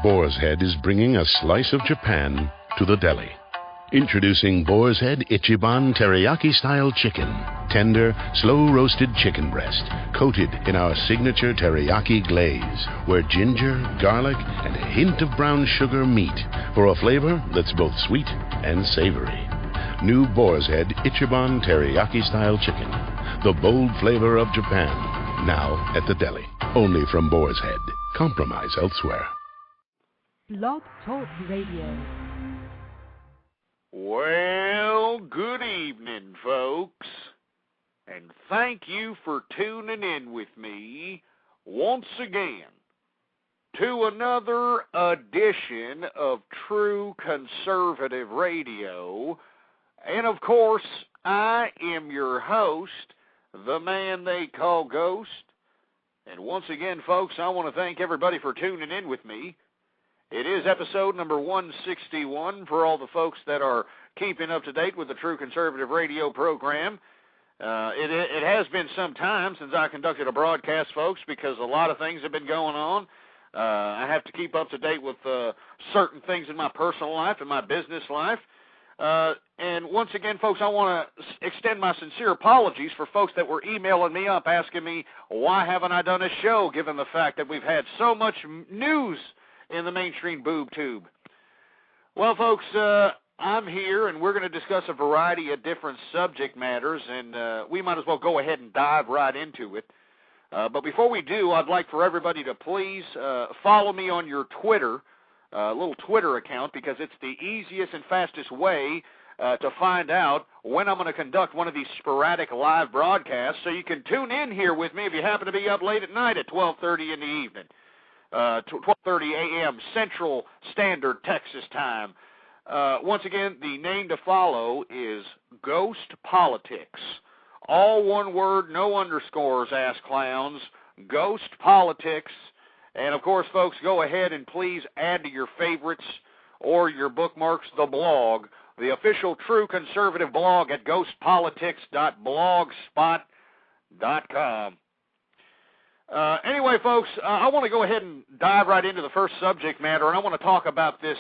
Boar's Head is bringing a slice of Japan to the deli. Introducing Boar's Head Ichiban Teriyaki-style chicken. Tender, slow-roasted chicken breast, coated in our signature teriyaki glaze, where ginger, garlic, and a hint of brown sugar meet for a flavor that's both sweet and savory. New Boar's Head Ichiban Teriyaki-style chicken. The bold flavor of Japan. Now at the deli. Only from Boar's Head. Compromise elsewhere. Blog Talk Radio. Well, good evening, folks, and thank you for tuning in with me once again to another edition of True Conservative Radio. And, of course, I am your host, the man they call Ghost. And once again, folks, I want to thank everybody for tuning in with me. It is episode number 161 for all the folks that are keeping up to date with the True Conservative Radio program. It has been some time since I conducted a broadcast, folks, because a lot of things have been going on. I have to keep up to date with certain things in my personal life and my business life. And once again, folks, I want to extend my sincere apologies for folks that were emailing me up asking me, why haven't I done a show, given the fact that we've had so much news in the mainstream boob tube. Well, folks, I'm here, and we're going to discuss a variety of different subject matters, and we might as well go ahead and dive right into it. But before we do, I'd like for everybody to please follow me on your Twitter, little Twitter account, because it's the easiest and fastest way to find out when I'm going to conduct one of these sporadic live broadcasts, so you can tune in here with me if you happen to be up late at night at 12:30 in the evening. 12:30 a.m. Central Standard Texas Time. Once again, the name to follow is Ghost Politics. All one word, no underscores, ass clowns. Ghost Politics. And, of course, folks, go ahead and please add to your favorites or your bookmarks the blog, the official True Conservative blog at ghostpolitics.blogspot.com. Anyway, folks, I want to go ahead and dive right into the first subject matter, and I want to talk about this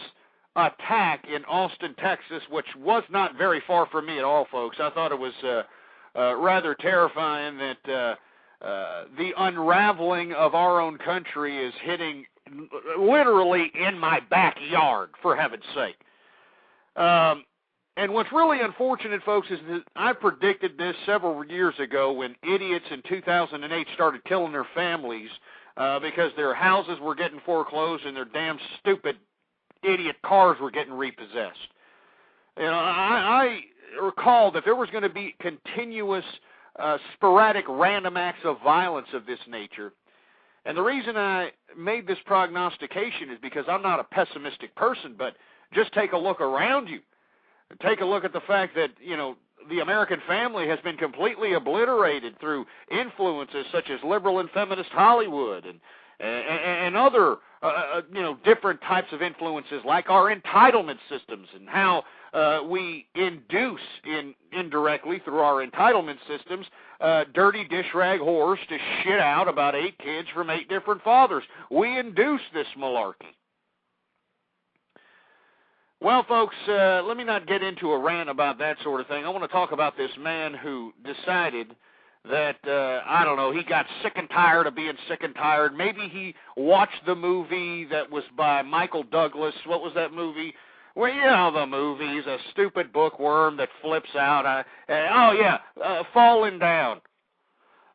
attack in Austin, Texas, which was not very far from me at all, folks. I thought it was rather terrifying that the unraveling of our own country is hitting literally in my backyard, for heaven's sake. And what's really unfortunate, folks, is that I predicted this several years ago when idiots in 2008 started killing their families because their houses were getting foreclosed and their damn stupid idiot cars were getting repossessed. You know, I recall that there was going to be continuous, sporadic, random acts of violence of this nature. And the reason I made this prognostication is because I'm not a pessimistic person, but just take a look around you. Take a look at the fact that, you know, the American family has been completely obliterated through influences such as liberal and feminist Hollywood and other, different types of influences like our entitlement systems and how we induce indirectly through our entitlement systems dirty dish rag whores to shit out about 8 kids from 8 different fathers. We induce this malarkey. Well, folks, let me not get into a rant about that sort of thing. I want to talk about this man who decided that, he got sick and tired of being sick and tired. Maybe he watched the movie that was by Michael Douglas. What was that movie? Well, you know the movie. He's a stupid bookworm that flips out. Falling Down.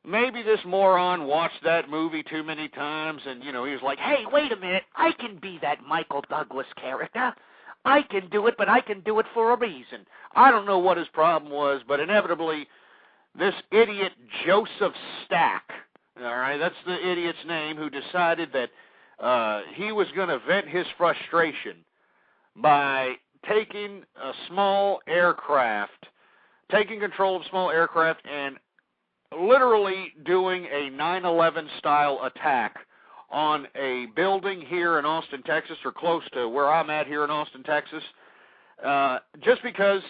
Maybe this moron watched that movie too many times, and, he was like, hey, wait a minute, I can be that Michael Douglas character. I can do it, but I can do it for a reason. I don't know what his problem was, but inevitably, this idiot Joseph Stack, all right, that's the idiot's name, who decided that he was going to vent his frustration by taking control of small aircraft and literally doing a 9/11 style attack on a building here in Austin, Texas, or close to where I'm at here in Austin, Texas, just because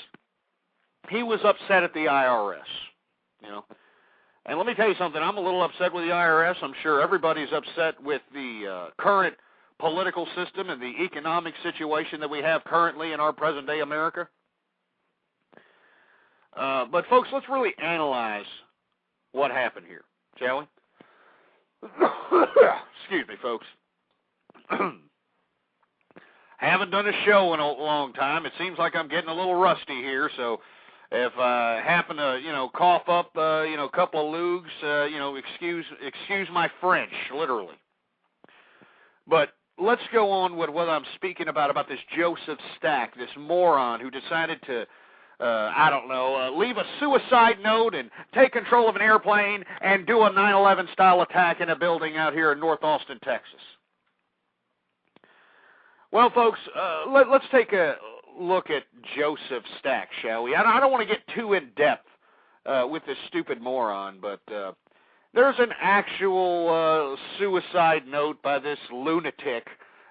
he was upset at the IRS, And let me tell you something, I'm a little upset with the IRS. I'm sure everybody's upset with the current political system and the economic situation that we have currently in our present-day America. But, folks, let's really analyze what happened here, shall we? Excuse me, folks. Haven't done a show in a long time. It seems like I'm getting a little rusty here, so if I happen to, cough up, a couple of lugs, excuse my French, literally. But let's go on with what I'm speaking about this Joseph Stack, this moron who decided to, leave a suicide note and take control of an airplane and do a 9/11 style attack in a building out here in North Austin, Texas. Well, folks, let's take a look at Joseph Stack, shall we? I don't want to get too in-depth with this stupid moron, but there's an actual suicide note by this lunatic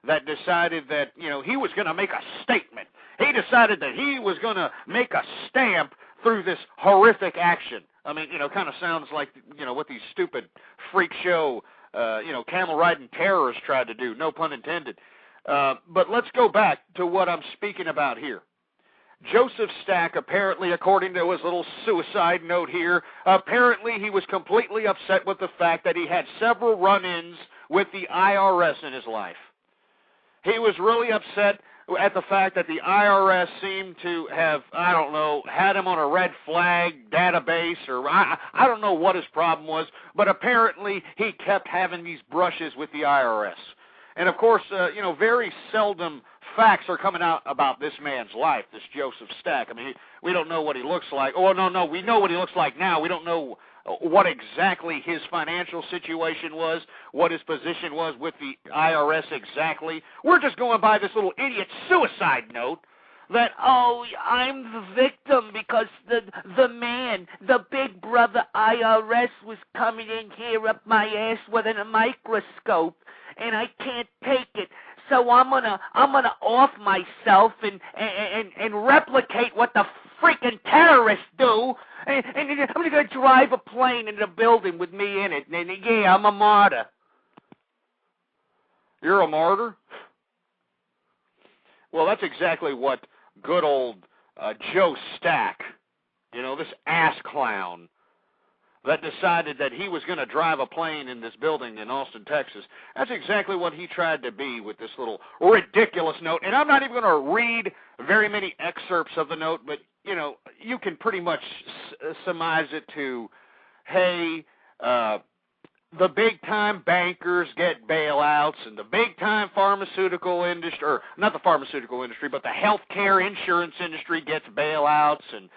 that decided that, he was going to make a statement. He decided that he was going to make a stamp through this horrific action. I mean, kind of sounds like, what these stupid freak show, camel-riding terrorists tried to do, no pun intended. But let's go back to what I'm speaking about here. Joseph Stack, apparently, according to his little suicide note here, apparently he was completely upset with the fact that he had several run-ins with the IRS in his life. He was really upset at the fact that the IRS seemed to have, had him on a red flag database, or I don't know what his problem was, but apparently he kept having these brushes with the IRS. And, of course, very seldom facts are coming out about this man's life, this Joseph Stack. I mean, we don't know what he looks like. Oh, no, we know what he looks like now. We don't know what exactly his financial situation was, what his position was with the IRS exactly. We're just going by this little idiot suicide note that, I'm the victim because the man, the big brother IRS was coming in here up my ass with a microscope, and I can't take it. So I'm gonna off myself and replicate what the freaking terrorists do, and I'm gonna drive a plane into the building with me in it, and yeah, I'm a martyr. You're a martyr? Well, that's exactly what good old Joe Stack, this ass clown that decided that he was going to drive a plane in this building in Austin, Texas. That's exactly what he tried to be with this little ridiculous note. And I'm not even going to read very many excerpts of the note, but, you can pretty much surmise it to, hey, the big-time bankers get bailouts, and the big-time pharmaceutical industry, or not the pharmaceutical industry, but the healthcare insurance industry gets bailouts, and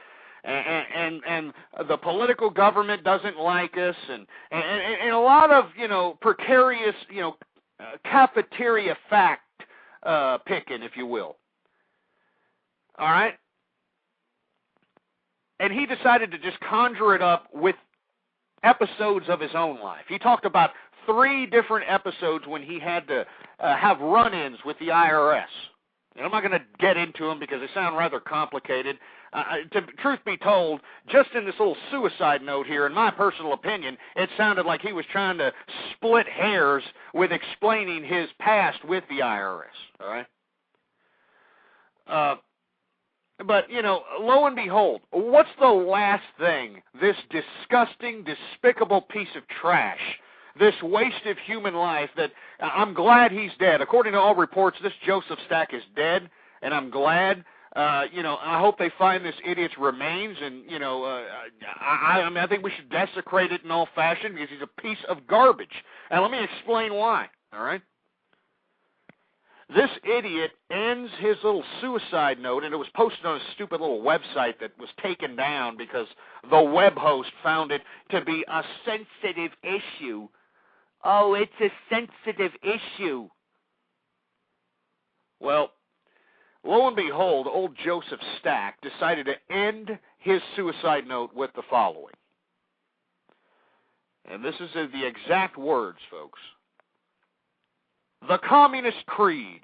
the political government doesn't like us, and a lot of, precarious, cafeteria fact picking, if you will. All right? And he decided to just conjure it up with episodes of his own life. He talked about 3 different episodes when he had to have run-ins with the IRS. And I'm not going to get into them because they sound rather complicated. Truth be told, just in this little suicide note here, in my personal opinion, it sounded like he was trying to split hairs with explaining his past with the IRS. All right? But, lo and behold, what's the last thing this disgusting, despicable piece of trash, this waste of human life that I'm glad he's dead. According to all reports, this Joseph Stack is dead, and I'm glad. I hope they find this idiot's remains, and, I think we should desecrate it in all fashion because he's a piece of garbage. And let me explain why, all right? This idiot ends his little suicide note, and it was posted on a stupid little website that was taken down because the web host found it to be a sensitive issue. Oh, it's a sensitive issue. Well, lo and behold, old Joseph Stack decided to end his suicide note with the following. And this is the exact words, folks. The Communist Creed,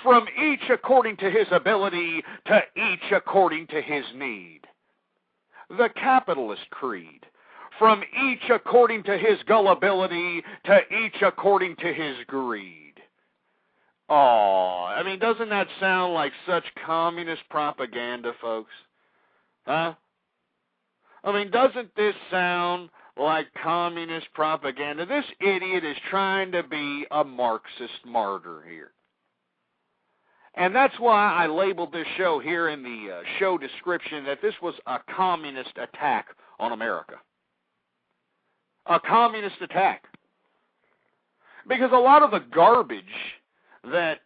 from each according to his ability, to each according to his need. The Capitalist Creed, from each according to his gullibility, to each according to his greed. Oh, I mean, doesn't that sound like such communist propaganda, folks? Huh? I mean, doesn't this sound like communist propaganda? This idiot is trying to be a Marxist martyr here. And that's why I labeled this show here in the show description that this was a communist attack on America. A communist attack. Because a lot of the garbage that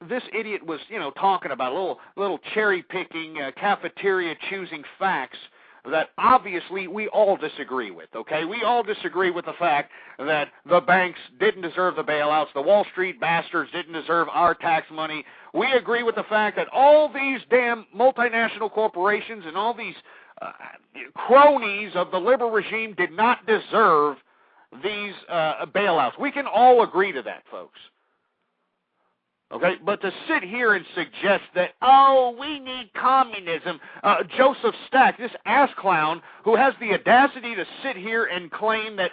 this idiot was, talking about, little cherry-picking, cafeteria-choosing facts that obviously we all disagree with, okay? We all disagree with the fact that the banks didn't deserve the bailouts, the Wall Street bastards didn't deserve our tax money. We agree with the fact that all these damn multinational corporations and all these cronies of the liberal regime did not deserve these bailouts. We can all agree to that, folks. Okay, but to sit here and suggest that, we need communism, Joseph Stack, this ass clown who has the audacity to sit here and claim that,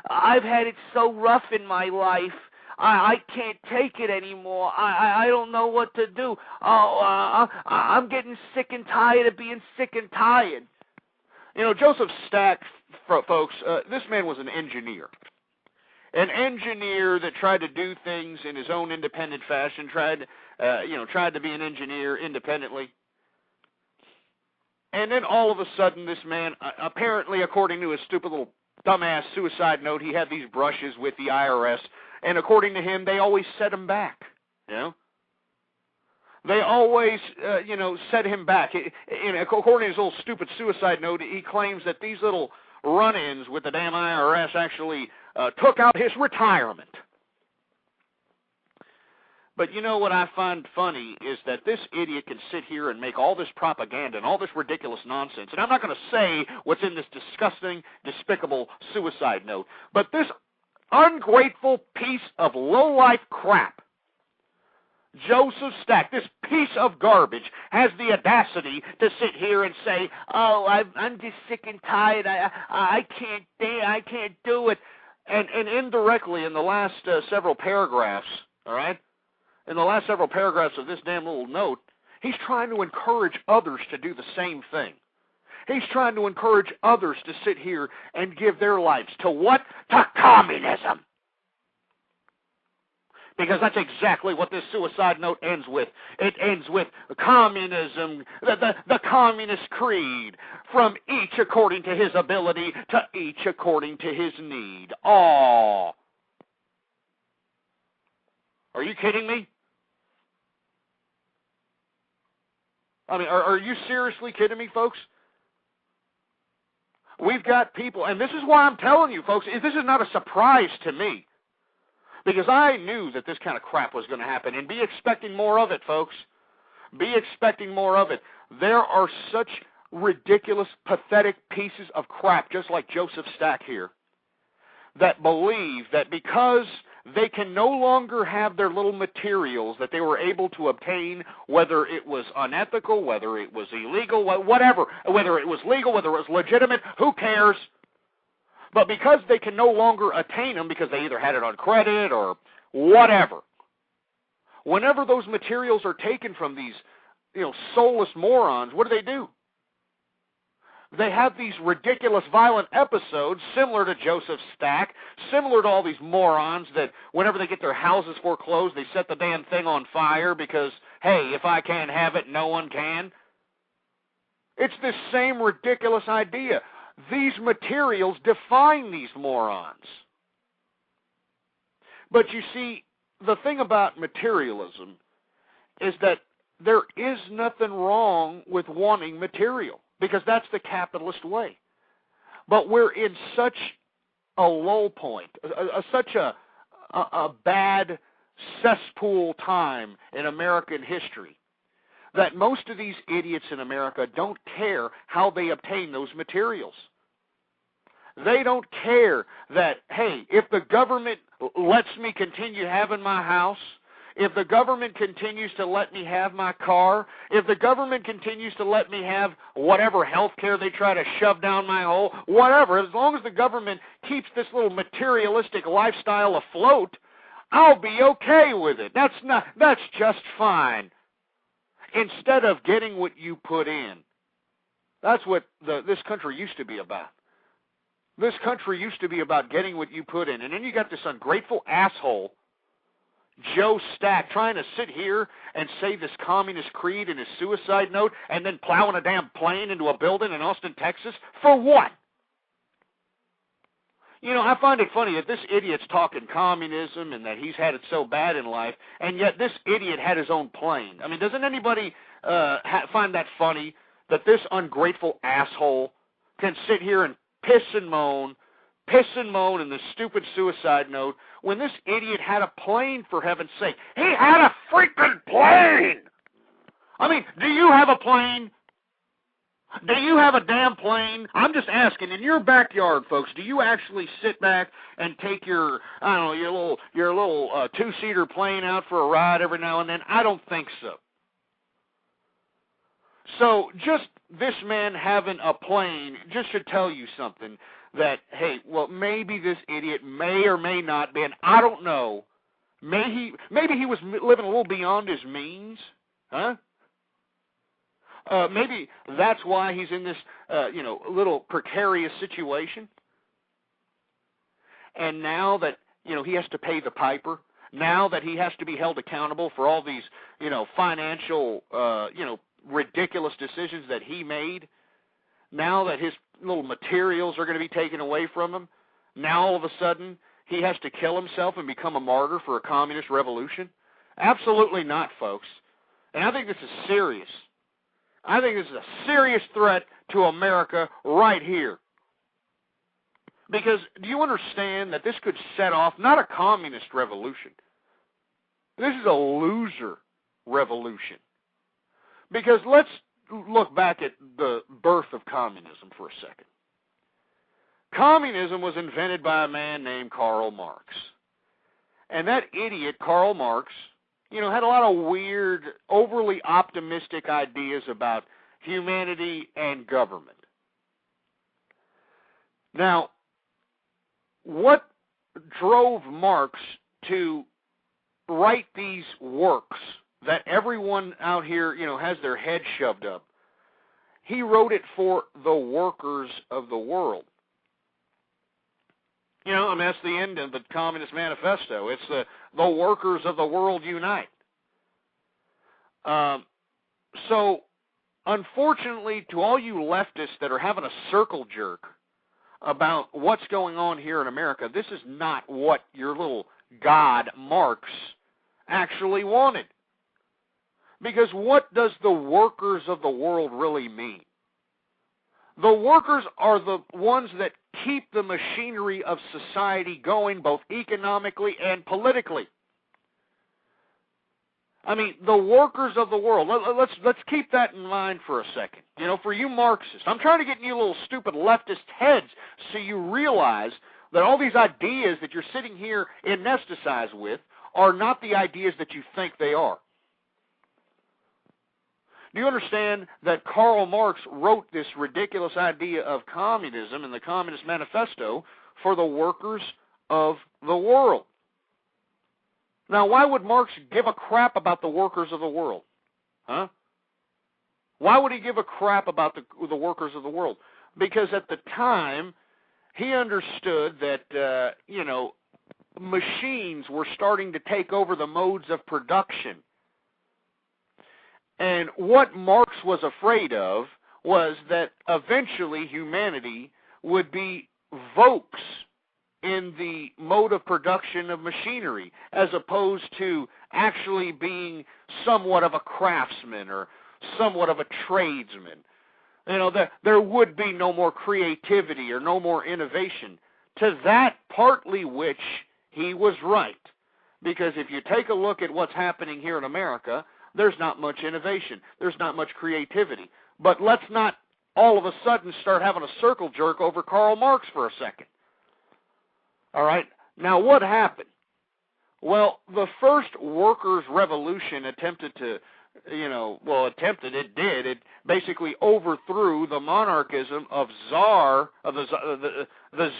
I've had it so rough in my life, I can't take it anymore, I don't know what to do, I'm getting sick and tired of being sick and tired. Joseph Stack, folks, this man was an engineer. An engineer that tried to do things in his own independent fashion, tried to be an engineer independently. And then all of a sudden this man, apparently according to his stupid little dumbass suicide note, he had these brushes with the IRS, and according to him, they always set him back, They always, set him back. According to his little stupid suicide note, he claims that these little run-ins with the damn IRS actually took out his retirement. But what I find funny is that this idiot can sit here and make all this propaganda and all this ridiculous nonsense. And I'm not going to say what's in this disgusting, despicable suicide note. But this ungrateful piece of low-life crap, Joseph Stack, this piece of garbage, has the audacity to sit here and say, I'm just sick and tired. I can't do it. And indirectly, in the last several paragraphs, all right, in the last several paragraphs of this damn little note, he's trying to encourage others to do the same thing. He's trying to encourage others to sit here and give their lives to what? To communism. Because that's exactly what this suicide note ends with. It ends with communism, the communist creed, from each according to his ability, to each according to his need. Aw. Are you kidding me? I mean, are you seriously kidding me, folks? We've got people, and this is why I'm telling you, folks, this is not a surprise to me. Because I knew that this kind of crap was going to happen, and be expecting more of it, folks. Be expecting more of it. There are such ridiculous, pathetic pieces of crap, just like Joseph Stack here, that believe that because they can no longer have their little materials that they were able to obtain, whether it was unethical, whether it was illegal, whatever, whether it was legal, whether it was legitimate, who cares? But because they can no longer attain them because they either had it on credit or whatever, whenever those materials are taken from these, soulless morons, what do? They have these ridiculous violent episodes similar to Joseph Stack, similar to all these morons that whenever they get their houses foreclosed, they set the damn thing on fire because, hey, if I can't have it, no one can. It's this same ridiculous idea. These materials define these morons. But you see, the thing about materialism is that there is nothing wrong with wanting material, because that's the capitalist way. But we're in such a low point, such a bad cesspool time in American history, that most of these idiots in America don't care how they obtain those materials. They don't care that, hey, if the government lets me continue having my house, if the government continues to let me have my car, if the government continues to let me have whatever health care they try to shove down my hole, whatever, as long as the government keeps this little materialistic lifestyle afloat, I'll be okay with it. That's just fine. Instead of getting what you put in. That's what this country used to be about. This country used to be about getting what you put in. And then you got this ungrateful asshole, Joe Stack, trying to sit here and say this communist creed in his suicide note and then plowing a damn plane into a building in Austin, Texas. For what? You know, I find it funny that this idiot's talking communism and that he's had it so bad in life, and yet this idiot had his own plane. I mean, doesn't anybody find that funny, that this ungrateful asshole can sit here and piss and moan in this stupid suicide note when this idiot had a plane, for heaven's sake? He had a freaking plane! I mean, do you have a plane? Do you have a damn plane? I'm just asking, in your backyard, folks, do you actually sit back and take your, I don't know, your little two-seater plane out for a ride every now and then? I don't think so. So just this man having a plane just should tell you something, that, hey, well, maybe this idiot may or may not be, and I don't know, maybe he was living a little beyond his means, huh? Maybe that's why he's in this, little precarious situation. And now that, he has to pay the piper, now that he has to be held accountable for all these, financial, ridiculous decisions that he made, now that his little materials are going to be taken away from him, now all of a sudden he has to kill himself and become a martyr for a communist revolution? Absolutely not, folks. And I think this is serious. I think this is a serious threat to America right here. Because do you understand that this could set off not a communist revolution? This is a loser revolution. Because let's look back at the birth of communism for a second. Communism was invented by a man named Karl Marx. And that idiot, Karl Marx, had a lot of weird, overly optimistic ideas about humanity and government. Now, what drove Marx to write these works that everyone out here, has their head shoved up? He wrote it for the workers of the world. That's the end of the Communist Manifesto. It's the workers of the world unite. So, unfortunately, to all you leftists that are having a circle jerk about what's going on here in America, this is not what your little god Marx actually wanted. Because what does the workers of the world really mean? The workers are the ones that keep the machinery of society going, both economically and politically. I mean, the workers of the world. Let's keep that in mind for a second. For you Marxists, I'm trying to get in you little stupid leftist heads so you realize that all these ideas that you're sitting here anesthetized with are not the ideas that you think they are. Do you understand that Karl Marx wrote this ridiculous idea of communism in the Communist Manifesto for the workers of the world? Now, why would Marx give a crap about the workers of the world? Huh? Why would he give a crap about the workers of the world? Because at the time, he understood that, machines were starting to take over the modes of production. And what Marx was afraid of was that eventually humanity would be Vokes in the mode of production of machinery, as opposed to actually being somewhat of a craftsman or somewhat of a tradesman. There would be no more creativity or no more innovation. To that, partly which he was right. Because if you take a look at what's happening here in America, there's not much innovation. There's not much creativity. But let's not all of a sudden start having a circle jerk over Karl Marx for a second. All right? Now, what happened? Well, the first workers' revolution attempted to, it basically overthrew the monarchism of the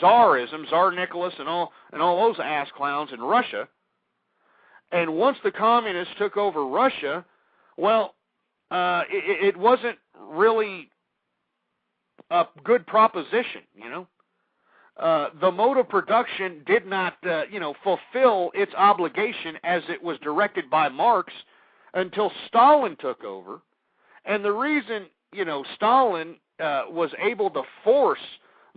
Tsarism, Tsar Nicholas and all those ass clowns in Russia. And once the communists took over Russia, well, it wasn't really a good proposition, you know. The mode of production did not, fulfill its obligation as it was directed by Marx until Stalin took over. And the reason, Stalin was able to force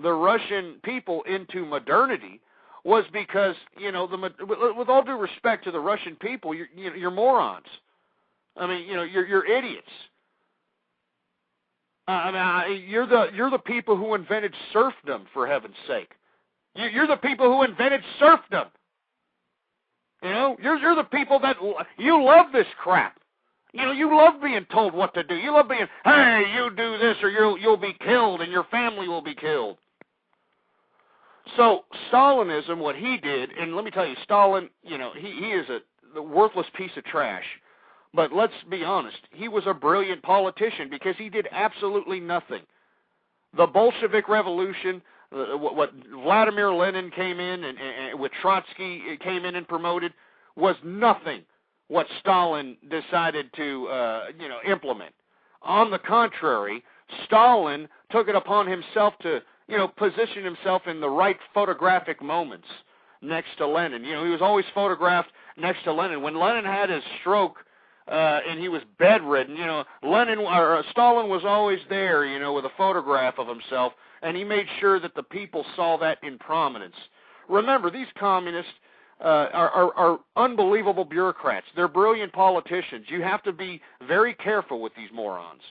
the Russian people into modernity was because, with all due respect to the Russian people, you're morons. I mean, you're idiots. You're the people who invented serfdom, for heaven's sake. You're the people who invented serfdom. You're the people that you love this crap. You love being told what to do. You love being, hey, you do this or you'll be killed and your family will be killed. So Stalinism, what he did, and let me tell you, Stalin, he is the worthless piece of trash. But let's be honest, he was a brilliant politician because he did absolutely nothing. The Bolshevik Revolution, what Vladimir Lenin came in and with Trotsky came in and promoted, was nothing what Stalin decided to, implement. On the contrary, Stalin took it upon himself to, position himself in the right photographic moments next to Lenin. He was always photographed next to Lenin. When Lenin had his stroke, and he was bedridden, Stalin was always there, with a photograph of himself, and he made sure that the people saw that in prominence. Remember, these communists are unbelievable bureaucrats. They're brilliant politicians. You have to be very careful with these morons.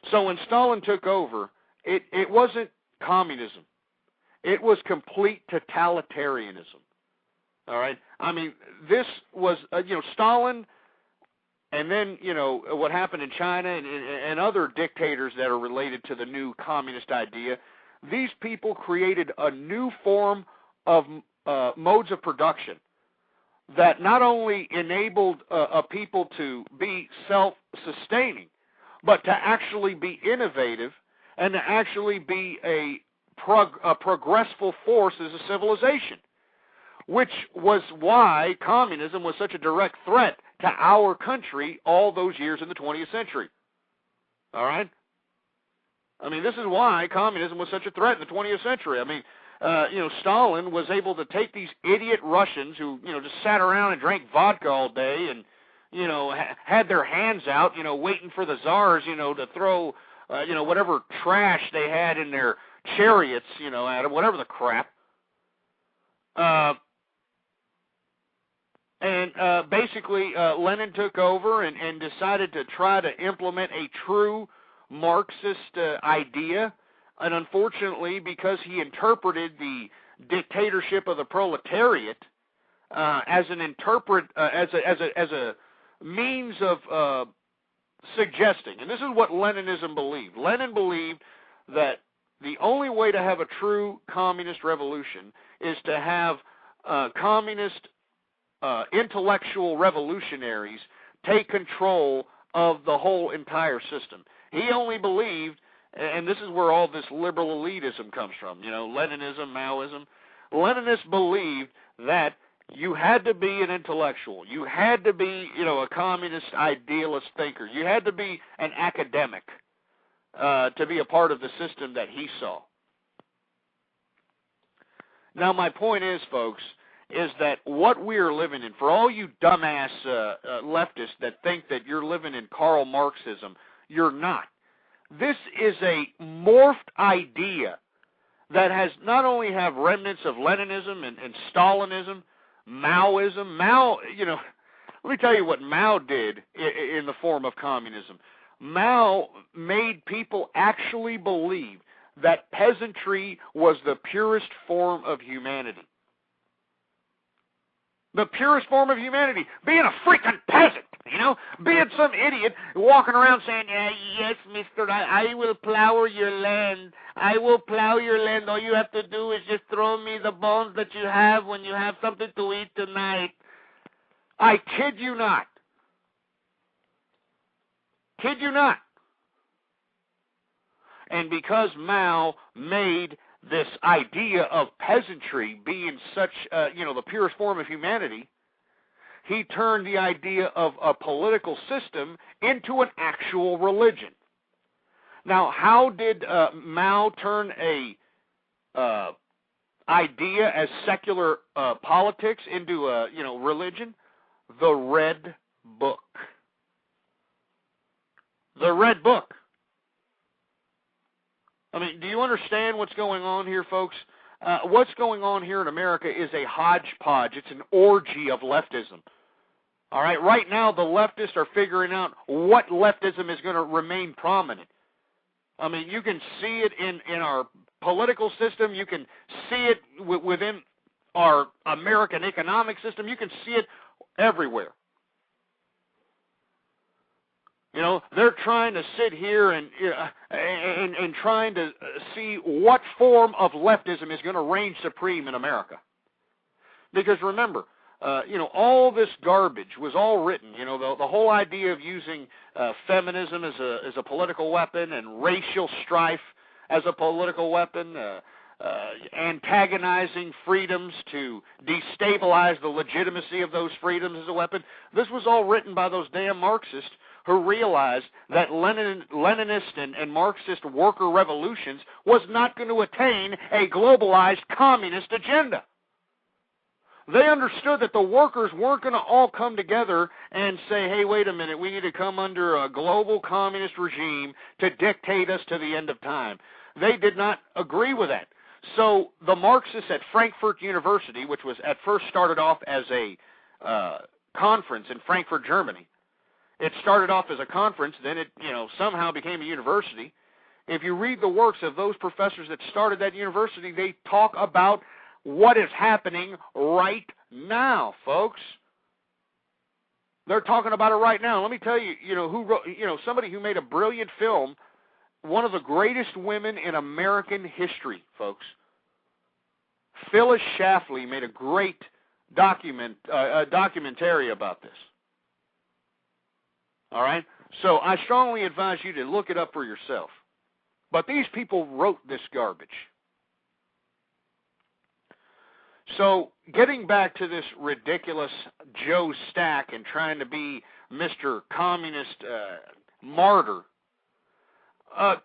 So when Stalin took over, it wasn't communism. It was complete totalitarianism. All right? I mean, this was, Stalin, and then, what happened in China and other dictators that are related to the new communist idea, these people created a new form of modes of production that not only enabled a people to be self-sustaining, but to actually be innovative and to actually be a progressive force as a civilization, which was why communism was such a direct threat to our country all those years in the 20th century. All right? I mean, this is why communism was such a threat in the 20th century. I mean, Stalin was able to take these idiot Russians who, just sat around and drank vodka all day and, had their hands out, waiting for the czars, to throw, whatever trash they had in their chariots, at them, whatever the crap. Basically, Lenin took over and decided to try to implement a true Marxist idea. And unfortunately, because he interpreted the dictatorship of the proletariat as a means of suggesting, and this is what Leninism believed. Lenin believed that the only way to have a true communist revolution is to have communist intellectual revolutionaries take control of the whole entire system. He only believed, and this is where all this liberal elitism comes from, Leninism, Maoism. Leninists believed that you had to be an intellectual. You had to be, a communist idealist thinker. You had to be an academic to be a part of the system that he saw. Now, my point is, folks, is that what we are living in, for all you dumbass leftists that think that you're living in Karl Marxism, you're not. This is a morphed idea that has not only have remnants of Leninism and Stalinism, Maoism. Let me tell you what Mao did in the form of communism. Mao made people actually believe that peasantry was the purest form of humanity. The purest form of humanity, being a freaking peasant, being some idiot walking around saying, yes, mister, I will plow your land. I will plow your land. All you have to do is just throw me the bones that you have when you have something to eat tonight. I kid you not. Kid you not. And because Mao made this idea of peasantry being such, the purest form of humanity, he turned the idea of a political system into an actual religion. Now, how did Mao turn a idea as secular politics into religion? The Red Book. The Red Book. I mean, do you understand what's going on here, folks? What's going on here in America is a hodgepodge. It's an orgy of leftism. All right? Right now, the leftists are figuring out what leftism is going to remain prominent. I mean, you can see it in our political system. You can see it within our American economic system. You can see it everywhere. You know, they're trying to sit here and trying to see what form of leftism is going to reign supreme in America. Because remember, all this garbage was all written. You know, the whole idea of using feminism as a political weapon and racial strife as a political weapon, antagonizing freedoms to destabilize the legitimacy of those freedoms as a weapon. This was all written by those damn Marxists who realized that Leninist and Marxist worker revolutions was not going to attain a globalized communist agenda. They understood that the workers weren't going to all come together and say, hey, wait a minute, we need to come under a global communist regime to dictate us to the end of time. They did not agree with that. So the Marxists at Frankfurt University, which was at first started off as a conference in Frankfurt, Germany, it started off as a conference, then it somehow became a university. If you read the works of those professors that started that university, they talk about what is happening right now, folks. They're talking about it right now. Let me tell you, who wrote, somebody who made a brilliant film, one of the greatest women in American history, folks. Phyllis Schlafly made a great documentary about this. All right? So I strongly advise you to look it up for yourself. But these people wrote this garbage. So getting back to this ridiculous Joe Stack and trying to be Mr. Communist martyr,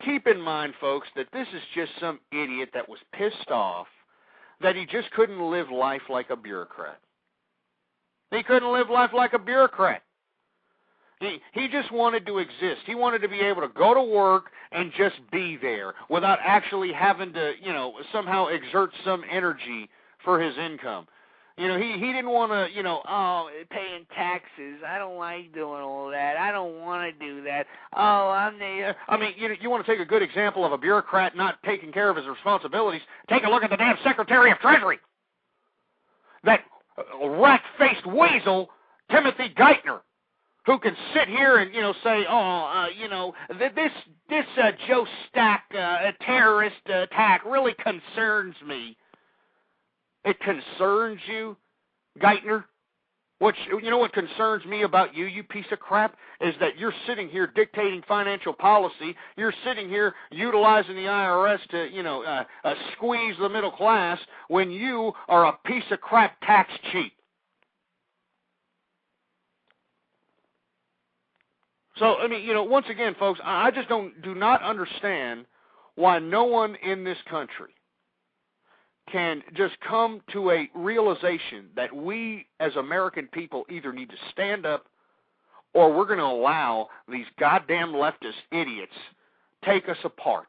keep in mind, folks, that this is just some idiot that was pissed off that he just couldn't live life like a bureaucrat. He couldn't live life like a bureaucrat. He just wanted to exist. He wanted to be able to go to work and just be there without actually having to, somehow exert some energy for his income. He didn't want to, paying taxes. I don't like doing all that. I don't want to do that. You want to take a good example of a bureaucrat not taking care of his responsibilities. Take a look at the damn Secretary of Treasury. That rat-faced weasel, Timothy Geithner, who can sit here and, say, this Joe Stack terrorist attack really concerns me. It concerns you, Geithner? What concerns me about you, you piece of crap, is that you're sitting here dictating financial policy. You're sitting here utilizing the IRS to, squeeze the middle class when you are a piece of crap tax cheat. So, once again, folks, I just do not understand why no one in this country can just come to a realization that we as American people either need to stand up or we're going to allow these goddamn leftist idiots take us apart.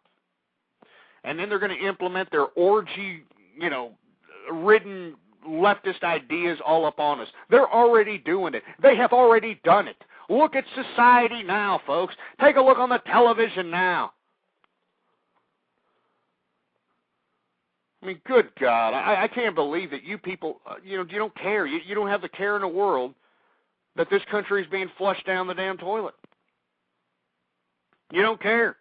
And then they're going to implement their orgy, ridden leftist ideas all upon us. They're already doing it. They have already done it. Look at society now, folks. Take a look on the television now. I mean, good God, I can't believe that you people, you don't care. You don't have the care in the world that this country is being flushed down the damn toilet. You don't care.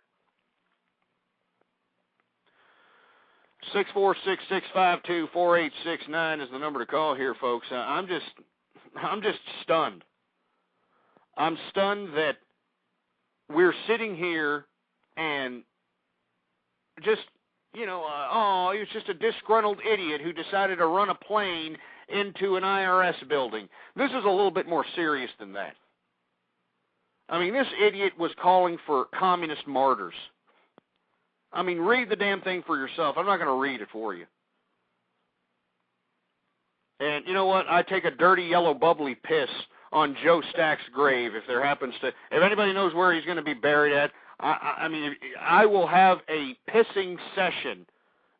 646-652-4869 is the number to call here, folks. I'm just stunned. I'm stunned that we're sitting here and just, he was just a disgruntled idiot who decided to run a plane into an IRS building. This is a little bit more serious than that. I mean, this idiot was calling for communist martyrs. I mean, read the damn thing for yourself. I'm not going to read it for you. And you know what? I take a dirty, yellow, bubbly piss on Joe Stack's grave if anybody knows where he's going to be buried at. I mean, I will have a pissing session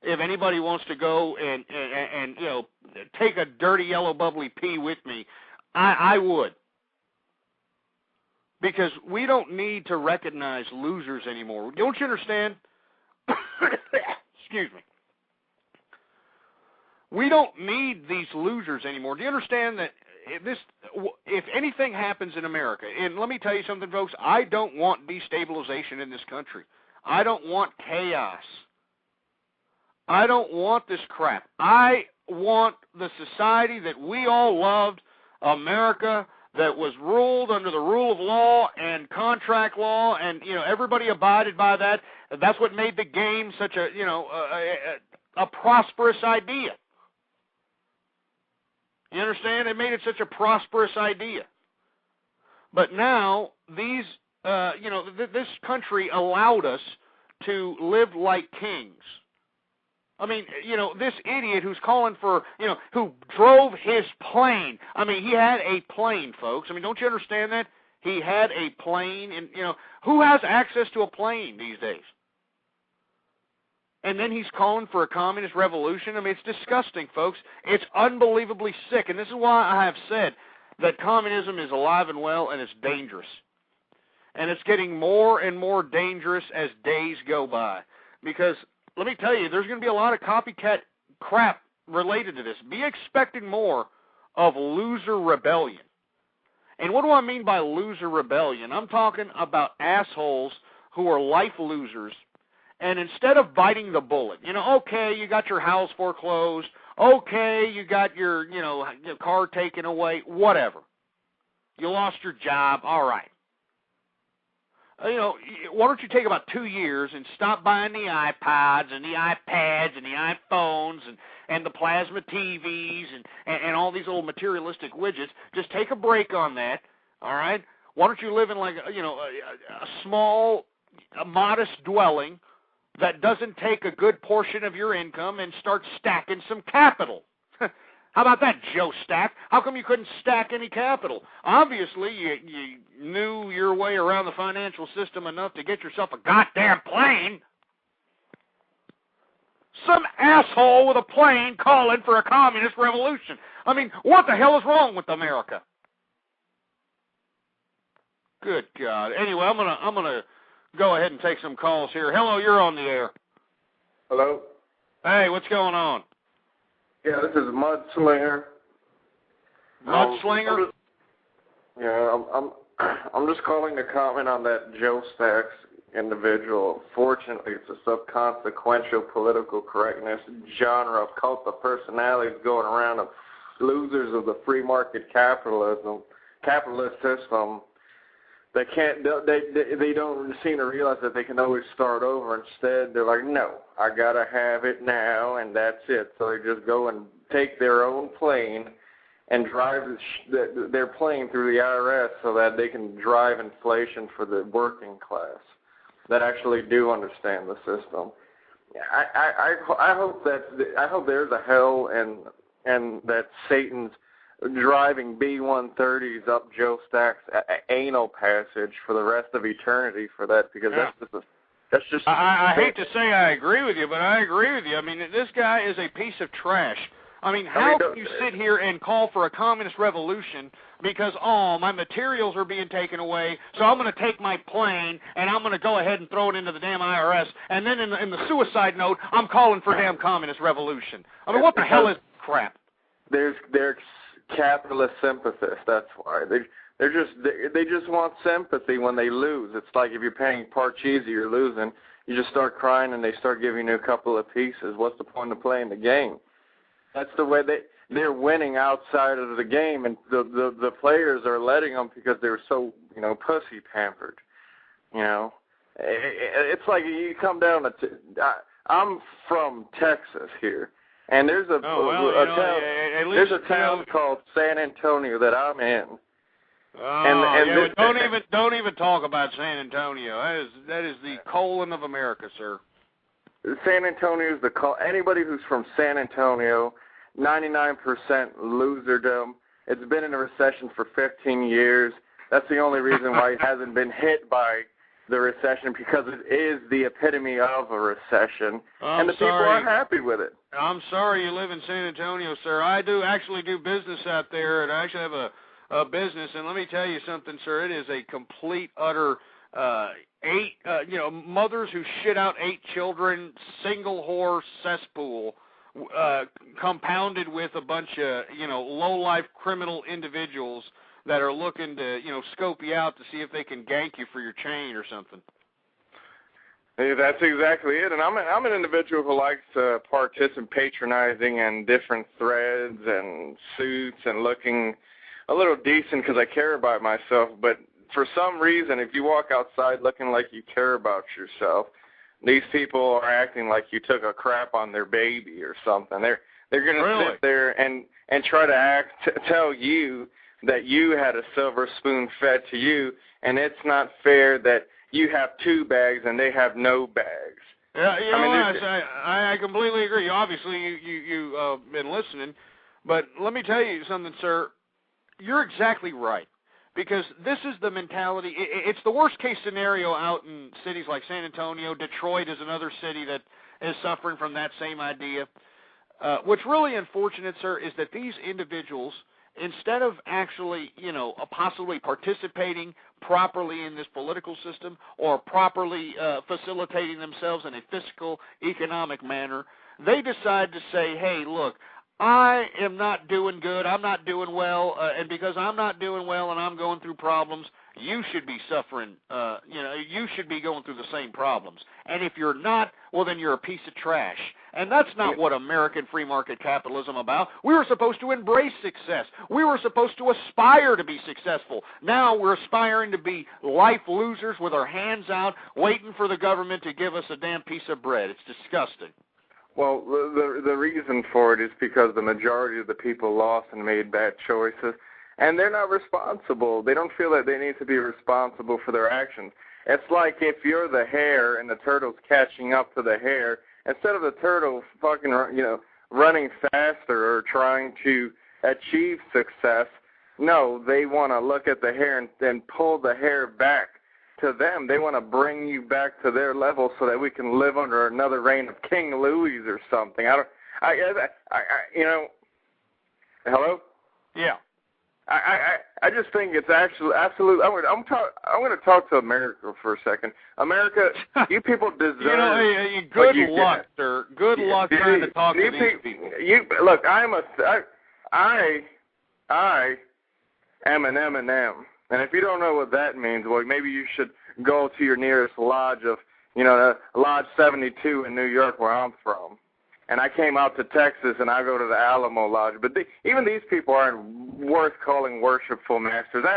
if anybody wants to go and you know, take a dirty, yellow, bubbly pee with me. I would. Because we don't need to recognize losers anymore. Don't you understand? Excuse me. We don't need these losers anymore. Do you understand that if anything happens in America, and let me tell you something, folks, I don't want destabilization in this country. I don't want chaos. I don't want this crap. I want the society that we all loved, America, that was ruled under the rule of law and contract law, and you know everybody abided by that. That's what made the game such a a prosperous idea. You understand? It made it such a prosperous idea. But now these, this country allowed us to live like kings. I mean, you know, this idiot who's calling for, you know, who drove his plane. I mean, he had a plane, folks. I mean, don't you understand that? He had a plane, and, you know, who has access to a plane these days? And then he's calling for a communist revolution. I mean, it's disgusting, folks. It's unbelievably sick. And this is why I have said that communism is alive and well, and it's dangerous. And it's getting more and more dangerous as days go by. Because, let me tell you, there's going to be a lot of copycat crap related to this. Be expecting more of loser rebellion. And what do I mean by loser rebellion? I'm talking about assholes who are life losers. And instead of biting the bullet, you know, okay, you got your house foreclosed, okay, you got your car taken away, whatever. You lost your job, all right. You know, why don't you take about 2 years and stop buying the iPods and the iPads and the iPhones and the plasma TVs and all these little materialistic widgets. Just take a break on that, all right? Why don't you live in like, a small, modest dwelling that doesn't take a good portion of your income and start stacking some capital? How about that, Joe Stack? How come you couldn't stack any capital? Obviously, you knew your way around the financial system enough to get yourself a goddamn plane. Some asshole with a plane calling for a communist revolution. I mean, what the hell is wrong with America? Good God. Anyway, I'm gonna go ahead and take some calls here. Hello, you're on the air. Hello. Hey, what's going on? Yeah, this is Mudslinger. Mudslinger? I'm just calling to comment on that Joe Stacks individual. Fortunately, it's a subconsequential political correctness genre of cult of personalities going around of losers of the free market capitalist system. They don't seem to realize that they can always start over. Instead, they're like, no, I gotta have it now, and that's it. So they just go and take their own plane and drive their plane through the IRS so that they can drive inflation for the working class that actually do understand the system. I hope there's a hell and that Satan's driving B-130s up Joe Stack's anal passage for the rest of eternity for that, because that's just. I hate to say I agree with you, but I agree with you. I mean, this guy is a piece of trash. I mean, how can you sit here and call for a communist revolution because, my materials are being taken away, so I'm going to take my plane and I'm going to go ahead and throw it into the damn IRS, and then in the suicide note, I'm calling for damn communist revolution. I mean, what the hell is crap? They're capitalist sympathists. That's why they just want sympathy when they lose. It's like if you're paying Parcheesi, you're losing. You just start crying and they start giving you a couple of pieces. What's the point of playing the game? That's the way they're winning outside of the game, and the players are letting them because they're so pussy pampered. It's like you come down to. I'm from Texas here. And there's a town called San Antonio that I'm in. Don't even talk about San Antonio. That is the colon of America, sir. San Antonio is anybody who's from San Antonio, 99% loserdom. It's been in a recession for 15 years. That's the only reason why it hasn't been hit by the recession, because it is the epitome of a recession, and the people are happy with it. I'm sorry you live in San Antonio, sir. I do actually do business out there, and I actually have a business, and let me tell you something, sir. It is a complete, utter mothers who shit out 8 children, single whore cesspool, compounded with a bunch of, low-life criminal individuals that are looking to, scope you out to see if they can gank you for your chain or something. Hey, that's exactly it. And I'm an individual who likes to participate patronizing in different threads and suits and looking a little decent because I care about myself. But for some reason, if you walk outside looking like you care about yourself, these people are acting like you took a crap on their baby or something. They're going to sit there and try to tell you that you had a silver spoon fed to you, and it's not fair that you have 2 bags and they have no bags. Yeah, I completely agree. Obviously, you've been listening, but let me tell you something, sir. You're exactly right, because this is the mentality. It's the worst-case scenario out in cities like San Antonio. Detroit is another city that is suffering from that same idea. What's really unfortunate, sir, is that these individuals, instead of actually, possibly participating properly in this political system or properly facilitating themselves in a fiscal, economic manner, they decide to say, hey, look, I am not doing good, I'm not doing well, and because I'm not doing well and I'm going through problems, you should be suffering, you should be going through the same problems. And if you're not, well, then you're a piece of trash. And that's not what American free market capitalism about. We were supposed to embrace success. We were supposed to aspire to be successful. Now we're aspiring to be life losers with our hands out, waiting for the government to give us a damn piece of bread. It's disgusting. Well, the reason for it is because the majority of the people lost and made bad choices, and they're not responsible. They don't feel that they need to be responsible for their actions. It's like if you're the hare and the turtle's catching up to the hare, instead of the turtle fucking, running faster or trying to achieve success, no, they want to look at the hare and pull the hare back to them. They want to bring you back to their level so that we can live under another reign of King Louis or something. Hello? Yeah. I just think it's actually absolute. I'm going to talk to America for a second. America, you people deserve. Good luck, sir. Good luck trying to talk to these people. Look, I am an M&M, and if you don't know what that means, well, maybe you should go to your nearest lodge of, Lodge 72 in New York, where I'm from. And I came out to Texas, and I go to the Alamo Lodge. But even these people aren't worth calling worshipful masters. I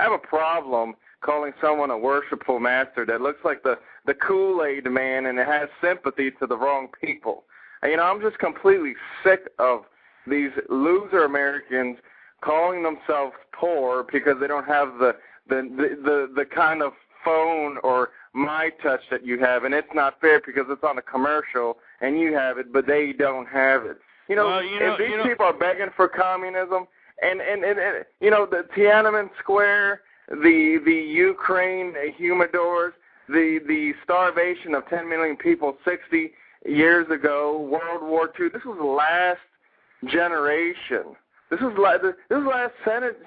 have a problem calling someone a worshipful master that looks like the Kool-Aid man and it has sympathy to the wrong people. I'm just completely sick of these loser Americans calling themselves poor because they don't have the kind of phone or My Touch that you have, and it's not fair because it's on a commercial and you have it, but they don't have it. If these people are begging for communism, and the Tiananmen Square, the Ukraine humidors, the starvation of 10 million people 60 years ago, World War II, this was last generation. This is last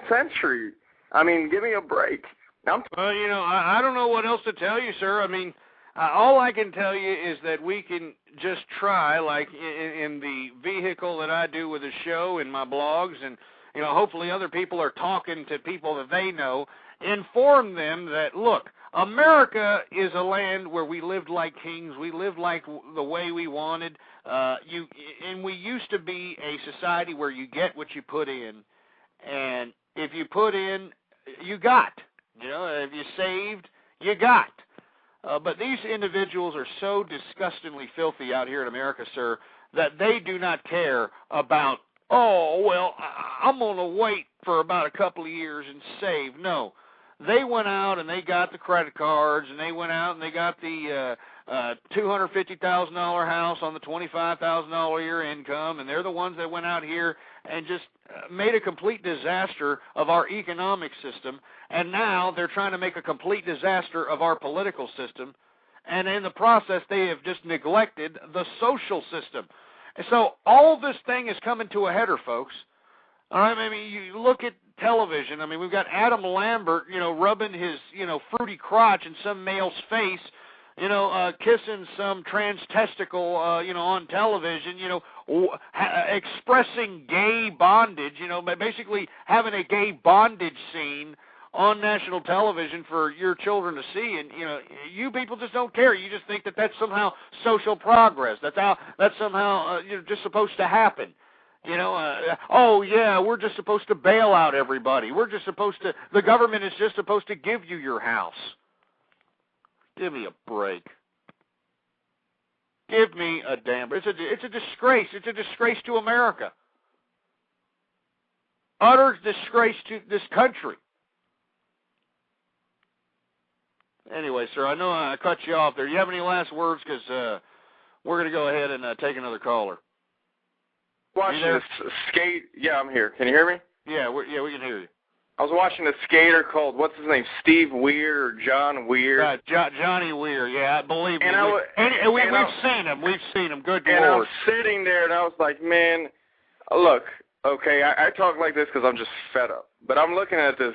century. I mean, give me a break. I don't know what else to tell you, sir. I mean, all I can tell you is that we can just try, like in the vehicle that I do with the show and my blogs, and hopefully other people are talking to people that they know, inform them that, look, America is a land where we lived like kings. We lived like the way we wanted. And we used to be a society where you get what you put in, and if you put in, you got. If you saved, you got. But these individuals are so disgustingly filthy out here in America, sir, that they do not care about, oh, well, I'm going to wait for about a couple of years and save. No. They went out and they got the credit cards, and they went out and they got the $250,000 house on the $25,000 a year income, and they're the ones that went out here and just made a complete disaster of our economic system, and now they're trying to make a complete disaster of our political system, and in the process they have just neglected the social system. And so all this thing is coming to a header, folks. All right, I mean, you look at television. I mean, we've got Adam Lambert, rubbing his, fruity crotch in some male's face, kissing some trans testicle, on television, expressing gay bondage, basically having a gay bondage scene on national television for your children to see, and you people just don't care. You just think that that's somehow social progress. That's somehow just supposed to happen. Oh yeah, we're just supposed to bail out everybody. The government is just supposed to give you your house. Give me a break. Give me a damn break. It's a disgrace. It's a disgrace to America. Utter disgrace to this country. Anyway, sir, I know I cut you off there. Do you have any last words? Because we're going to go ahead and take another caller. Watching this skate. Yeah, I'm here. Can you hear me? Yeah, we can hear you. I was watching a skater called, what's his name, Steve Weir or John Weir? Johnny Weir, yeah, believe me. We've seen him. We've seen him. Good and Lord. I was sitting there, and I was like, man, look, okay, I talk like this because I'm just fed up. But I'm looking at this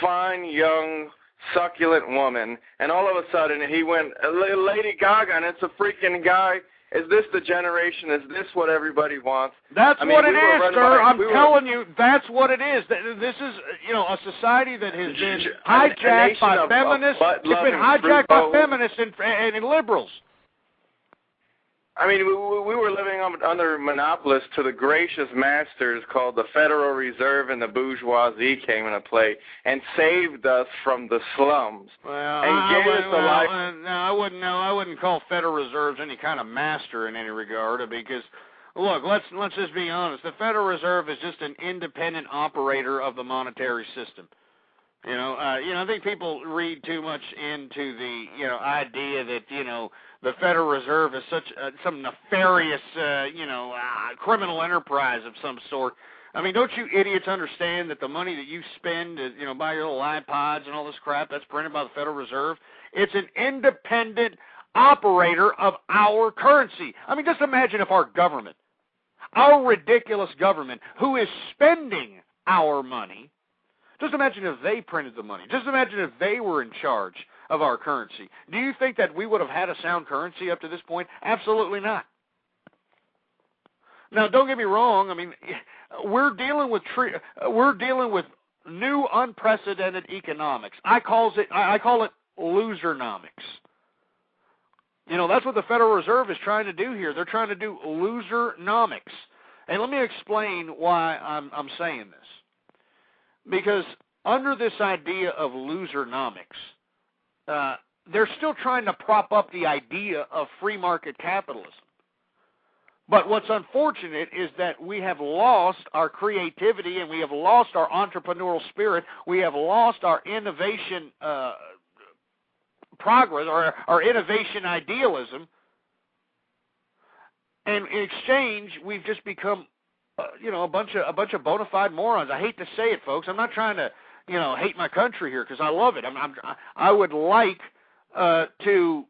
fine, young, succulent woman, and all of a sudden he went, Lady Gaga, and it's a freaking guy. Is this the generation? Is this what everybody wants? That's what it is, sir. I'm telling you, that's what it is. This is, a society that has been hijacked by feminists. It's been hijacked by feminists and liberals. I mean, we were living under monopolists to the gracious masters called the Federal Reserve, and the bourgeoisie came into play and saved us from the slums. Well, and gave us the life. No, I wouldn't call Federal Reserves any kind of master in any regard, because, look, let's just be honest. The Federal Reserve is just an independent operator of the monetary system. I think people read too much into the, idea that, the Federal Reserve is some nefarious, criminal enterprise of some sort. I mean, don't you idiots understand that the money that you spend, buy your little iPods and all this crap, that's printed by the Federal Reserve? It's an independent operator of our currency. I mean, just imagine if our government, our ridiculous government, who is spending our money, just imagine if they printed the money. Just imagine if they were in charge of our currency. Do you think that we would have had a sound currency up to this point? Absolutely not. Now, don't get me wrong. I mean, we're dealing with new, unprecedented economics. I call it losernomics. That's what the Federal Reserve is trying to do here. They're trying to do losernomics. And let me explain why I'm saying this. Because under this idea of losernomics, they're still trying to prop up the idea of free market capitalism. But what's unfortunate is that we have lost our creativity, and we have lost our entrepreneurial spirit. We have lost our innovation progress, or our innovation idealism. And in exchange, we've just become a bunch of bona fide morons. I hate to say it, folks. I'm not trying to, hate my country here, because I love it. I would like to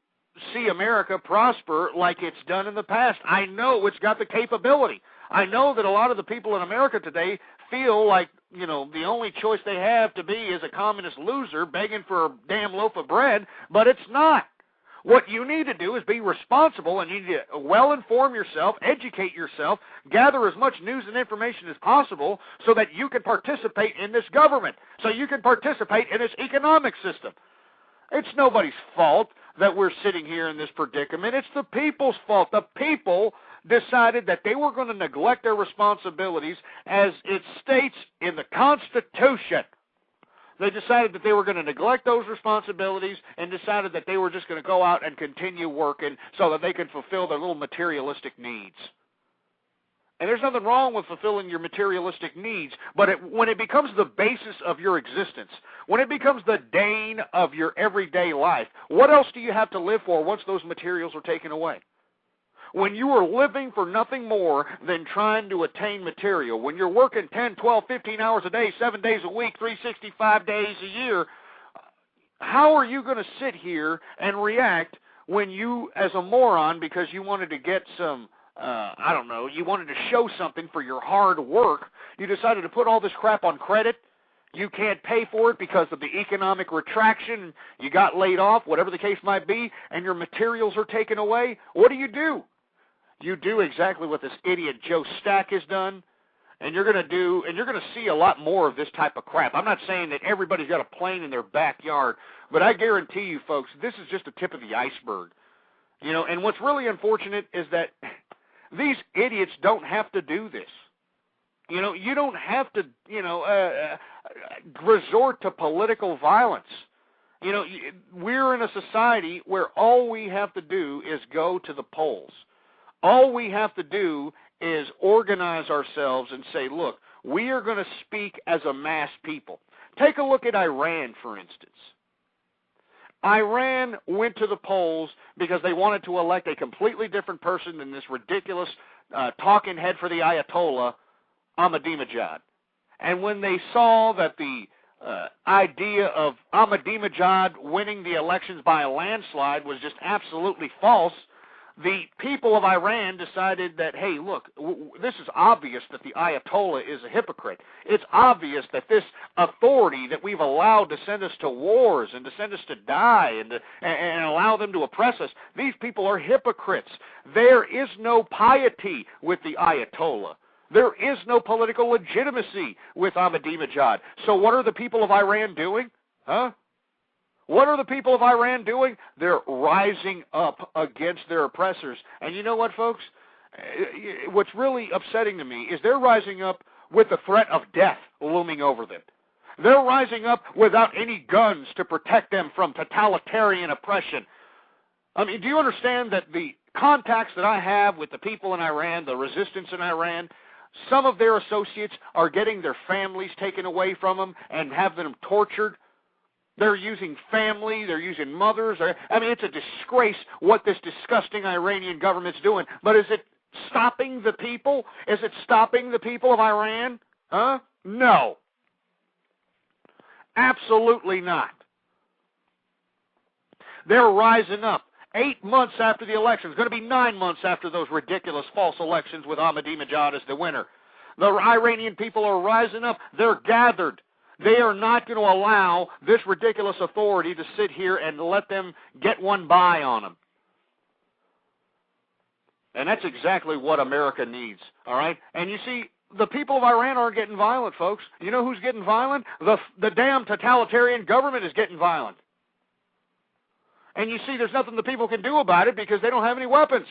see America prosper like it's done in the past. I know it's got the capability. I know that a lot of the people in America today feel like, the only choice they have to be is a communist loser begging for a damn loaf of bread, but it's not. What you need to do is be responsible, and you need to well-inform yourself, educate yourself, gather as much news and information as possible so that you can participate in this government, so you can participate in this economic system. It's nobody's fault that we're sitting here in this predicament. It's the people's fault. The people decided that they were going to neglect their responsibilities as it states in the Constitution. They decided that they were going to neglect those responsibilities and decided that they were just going to go out and continue working so that they could fulfill their little materialistic needs. And there's nothing wrong with fulfilling your materialistic needs, but when it becomes the basis of your existence, when it becomes the bane of your everyday life, what else do you have to live for once those materials are taken away? When you are living for nothing more than trying to attain material, when you're working 10, 12, 15 hours a day, 7 days a week, 365 days a year, how are you going to sit here and react when you, as a moron, because you wanted to get some, I don't know, you wanted to show something for your hard work, you decided to put all this crap on credit? You can't pay for it because of the economic retraction, you got laid off, whatever the case might be, and your materials are taken away? What do? You do exactly what this idiot Joe Stack has done, and you're going to see a lot more of this type of crap. I'm not saying that everybody's got a plane in their backyard, but I guarantee you, folks, this is just the tip of the iceberg. You know, and what's really unfortunate is that these idiots don't have to do this. You know, you don't have to, resort to political violence. You know, we're in a society where all we have to do is go to the polls. All we have to do is organize ourselves and say, look, we are going to speak as a mass people. Take a look at Iran, for instance. Iran went to the polls because they wanted to elect a completely different person than this ridiculous talking head for the Ayatollah, Ahmadinejad. And when they saw that the idea of Ahmadinejad winning the elections by a landslide was just absolutely false, the people of Iran decided that, hey, look, this is obvious that the Ayatollah is a hypocrite. It's obvious that this authority that we've allowed to send us to wars and to send us to die and allow them to oppress us, these people are hypocrites. There is no piety with the Ayatollah. There is no political legitimacy with Ahmadinejad. So what are the people of Iran doing? What are the people of Iran doing? They're rising up against their oppressors. And you know what, folks? What's really upsetting to me is they're rising up with the threat of death looming over them. They're rising up without any guns to protect them from totalitarian oppression. I mean, do you understand that the contacts that I have with the people in Iran, the resistance in Iran, some of their associates are getting their families taken away from them and have them tortured? They're using family, they're using mothers. I mean, it's a disgrace what this disgusting Iranian government's doing. But is it stopping the people? Is it stopping the people of Iran? No. Absolutely not. They're rising up. 8 months after the election. It's going to be 9 months after those ridiculous false elections with Ahmadinejad as the winner. The Iranian people are rising up. They're gathered. They are not going to allow this ridiculous authority to sit here and let them get one by on them. And that's exactly what America needs, all right? And you see, the people of Iran aren't getting violent, folks. You know who's getting violent? The damn totalitarian government is getting violent. And you see, there's nothing the people can do about it because they don't have any weapons.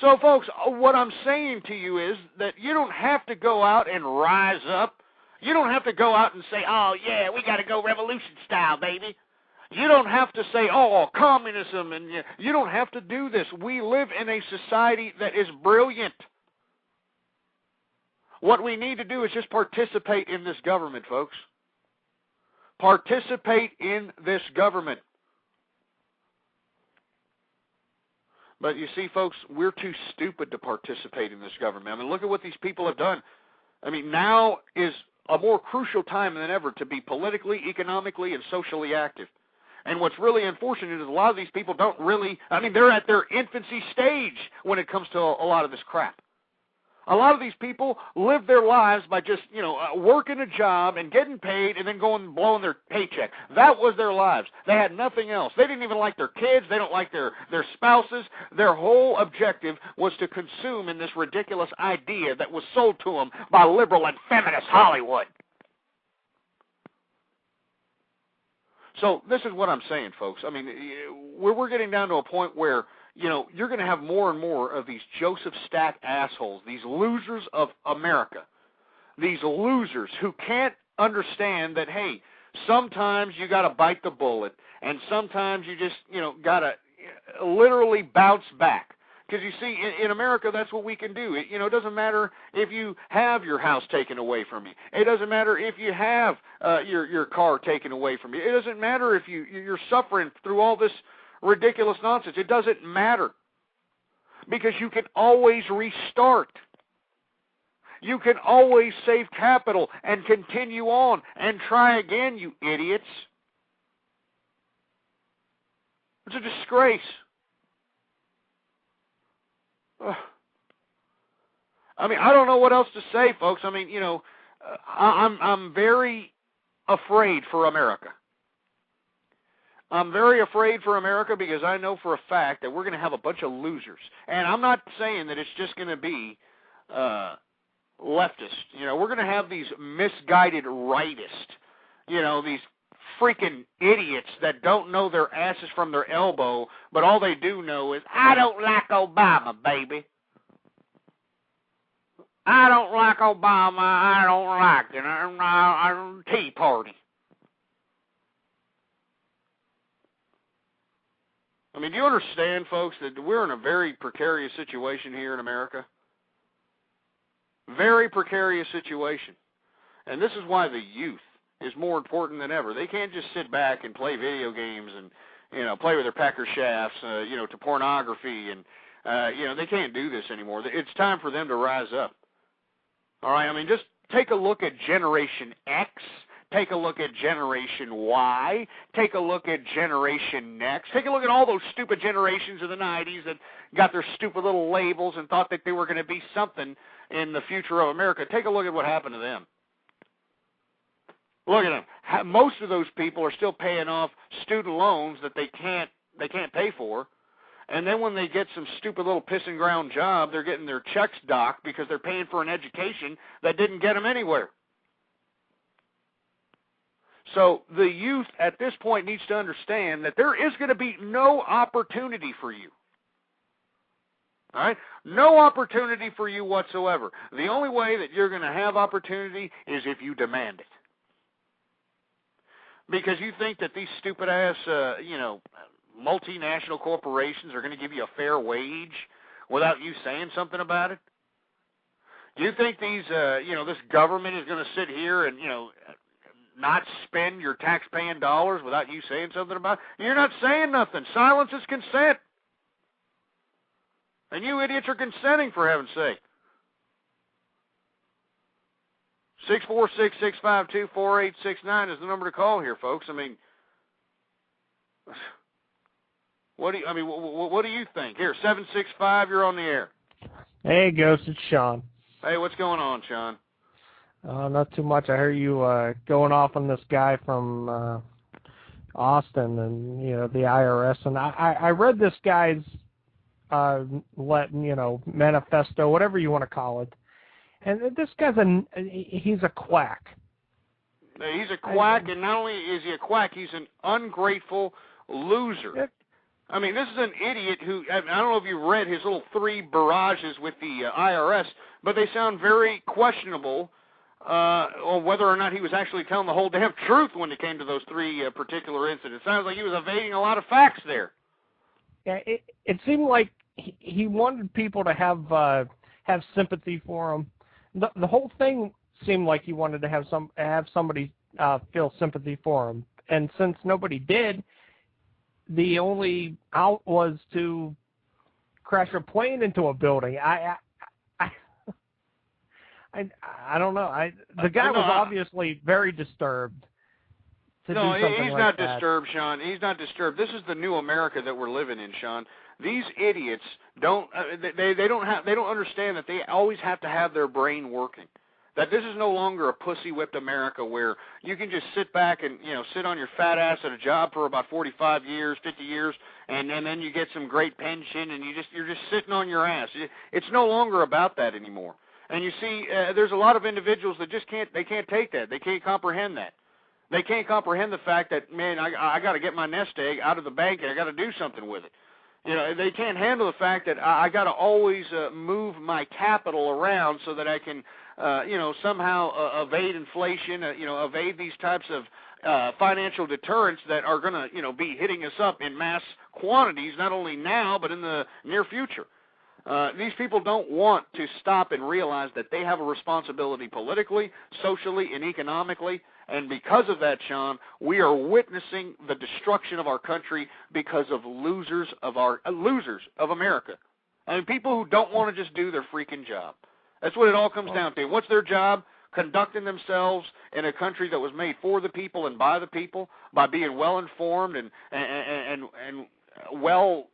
So, folks, what I'm saying to you is that you don't have to go out and rise up. You don't have to go out and say, oh, yeah, we got to go revolution style, baby. You don't have to say, oh, communism, and you don't have to do this. We live in a society that is brilliant. What we need to do is just participate in this government, folks. Participate in this government. But you see, folks, we're too stupid to participate in this government. I mean, look at what these people have done. I mean, now is a more crucial time than ever to be politically, economically, and socially active. And what's really unfortunate is a lot of these people don't really, I mean, they're at their infancy stage when it comes to a lot of this crap. A lot of these people live their lives by just, working a job and getting paid and then going and blowing their paycheck. That was their lives. They had nothing else. They didn't even like their kids. They don't like their spouses. Their whole objective was to consume in this ridiculous idea that was sold to them by liberal and feminist Hollywood. So this is what I'm saying, folks. I mean, we're getting down to a point where you're going to have more and more of these Joseph Stack assholes, these losers of America, these losers who can't understand that, hey, sometimes you got to bite the bullet, and sometimes you just, got to literally bounce back. Because you see, in America, that's what we can do. It doesn't matter if you have your house taken away from you. It doesn't matter if you have your car taken away from you. It doesn't matter if you're suffering through all this ridiculous nonsense. It doesn't matter. Because you can always restart. You can always save capital and continue on and try again, you idiots. It's a disgrace. I mean, I don't know what else to say, folks. I mean, I'm very afraid for America. I'm very afraid for America because I know for a fact that we're going to have a bunch of losers. And I'm not saying that it's just going to be leftist. We're going to have these misguided rightists, these freaking idiots that don't know their asses from their elbow, but all they do know is, I don't like Obama, baby. I don't like Obama. I don't like it. Tea Party. I mean, do you understand, folks, that we're in a very precarious situation here in America? Very precarious situation. And this is why the youth is more important than ever. They can't just sit back and play video games and, play with their pecker shafts, to pornography. And, they can't do this anymore. It's time for them to rise up. All right, I mean, just take a look at Generation X. Take a look at Generation Y. Take a look at Generation Next. Take a look at all those stupid generations of the 90s that got their stupid little labels and thought that they were going to be something in the future of America. Take a look at what happened to them. Look at them. Most of those people are still paying off student loans that they can't pay for. And then when they get some stupid little pissing ground job, they're getting their checks docked because they're paying for an education that didn't get them anywhere. So the youth at this point needs to understand that there is going to be no opportunity for you. All right? No opportunity for you whatsoever. The only way that you're going to have opportunity is if you demand it. Because you think that these stupid-ass, multinational corporations are going to give you a fair wage without you saying something about it? Do you think these, this government is going to sit here and, not spend your tax-paying dollars without you saying something about it? You're not saying nothing. Silence is consent. And you idiots are consenting, for heaven's sake. 646-652-4869 is the number to call here, folks. I mean, what do you think? Here, 765, you're on the air. Hey, Ghost, it's Sean. Hey, what's going on, Sean? Not too much. I heard you going off on this guy from Austin and, the IRS. And I read this guy's, manifesto, whatever you want to call it. And this guy's he's a quack. He's a quack, and not only is he a quack, he's an ungrateful loser. I mean, this is an idiot who, I don't know if you've read his little 3 barrages with the IRS, but they sound very questionable on whether or not he was actually telling the whole damn truth when it came to those 3 particular incidents. It sounds like he was evading a lot of facts there. Yeah, it seemed like he wanted people to have sympathy for him. The whole thing seemed like he wanted to have somebody feel sympathy for him, and since nobody did, the only out was to crash a plane into a building. I don't know. The guy was obviously very disturbed. No, he's not disturbed, Sean. He's not disturbed. This is the new America that we're living in, Sean. These idiots don't understand that they always have to have their brain working. That this is no longer a pussy-whipped America where you can just sit back and, sit on your fat ass at a job for about 45 years, 50 years, and then you get some great pension and you're just sitting on your ass. It's no longer about that anymore. And you see, there's a lot of individuals that just can't take that. They can't comprehend that. They can't comprehend the fact that, man, I got to get my nest egg out of the bank and I got to do something with it. They can't handle the fact that I got to always move my capital around so that I can, somehow evade inflation, evade these types of financial deterrents that are going to, be hitting us up in mass quantities, not only now but in the near future. These people don't want to stop and realize that they have a responsibility politically, socially, and economically. And because of that, Sean, we are witnessing the destruction of our country because of losers of America. I mean, people who don't want to just do their freaking job. That's what it all comes down to. What's their job? Conducting themselves in a country that was made for the people and by the people, by being well informed and well,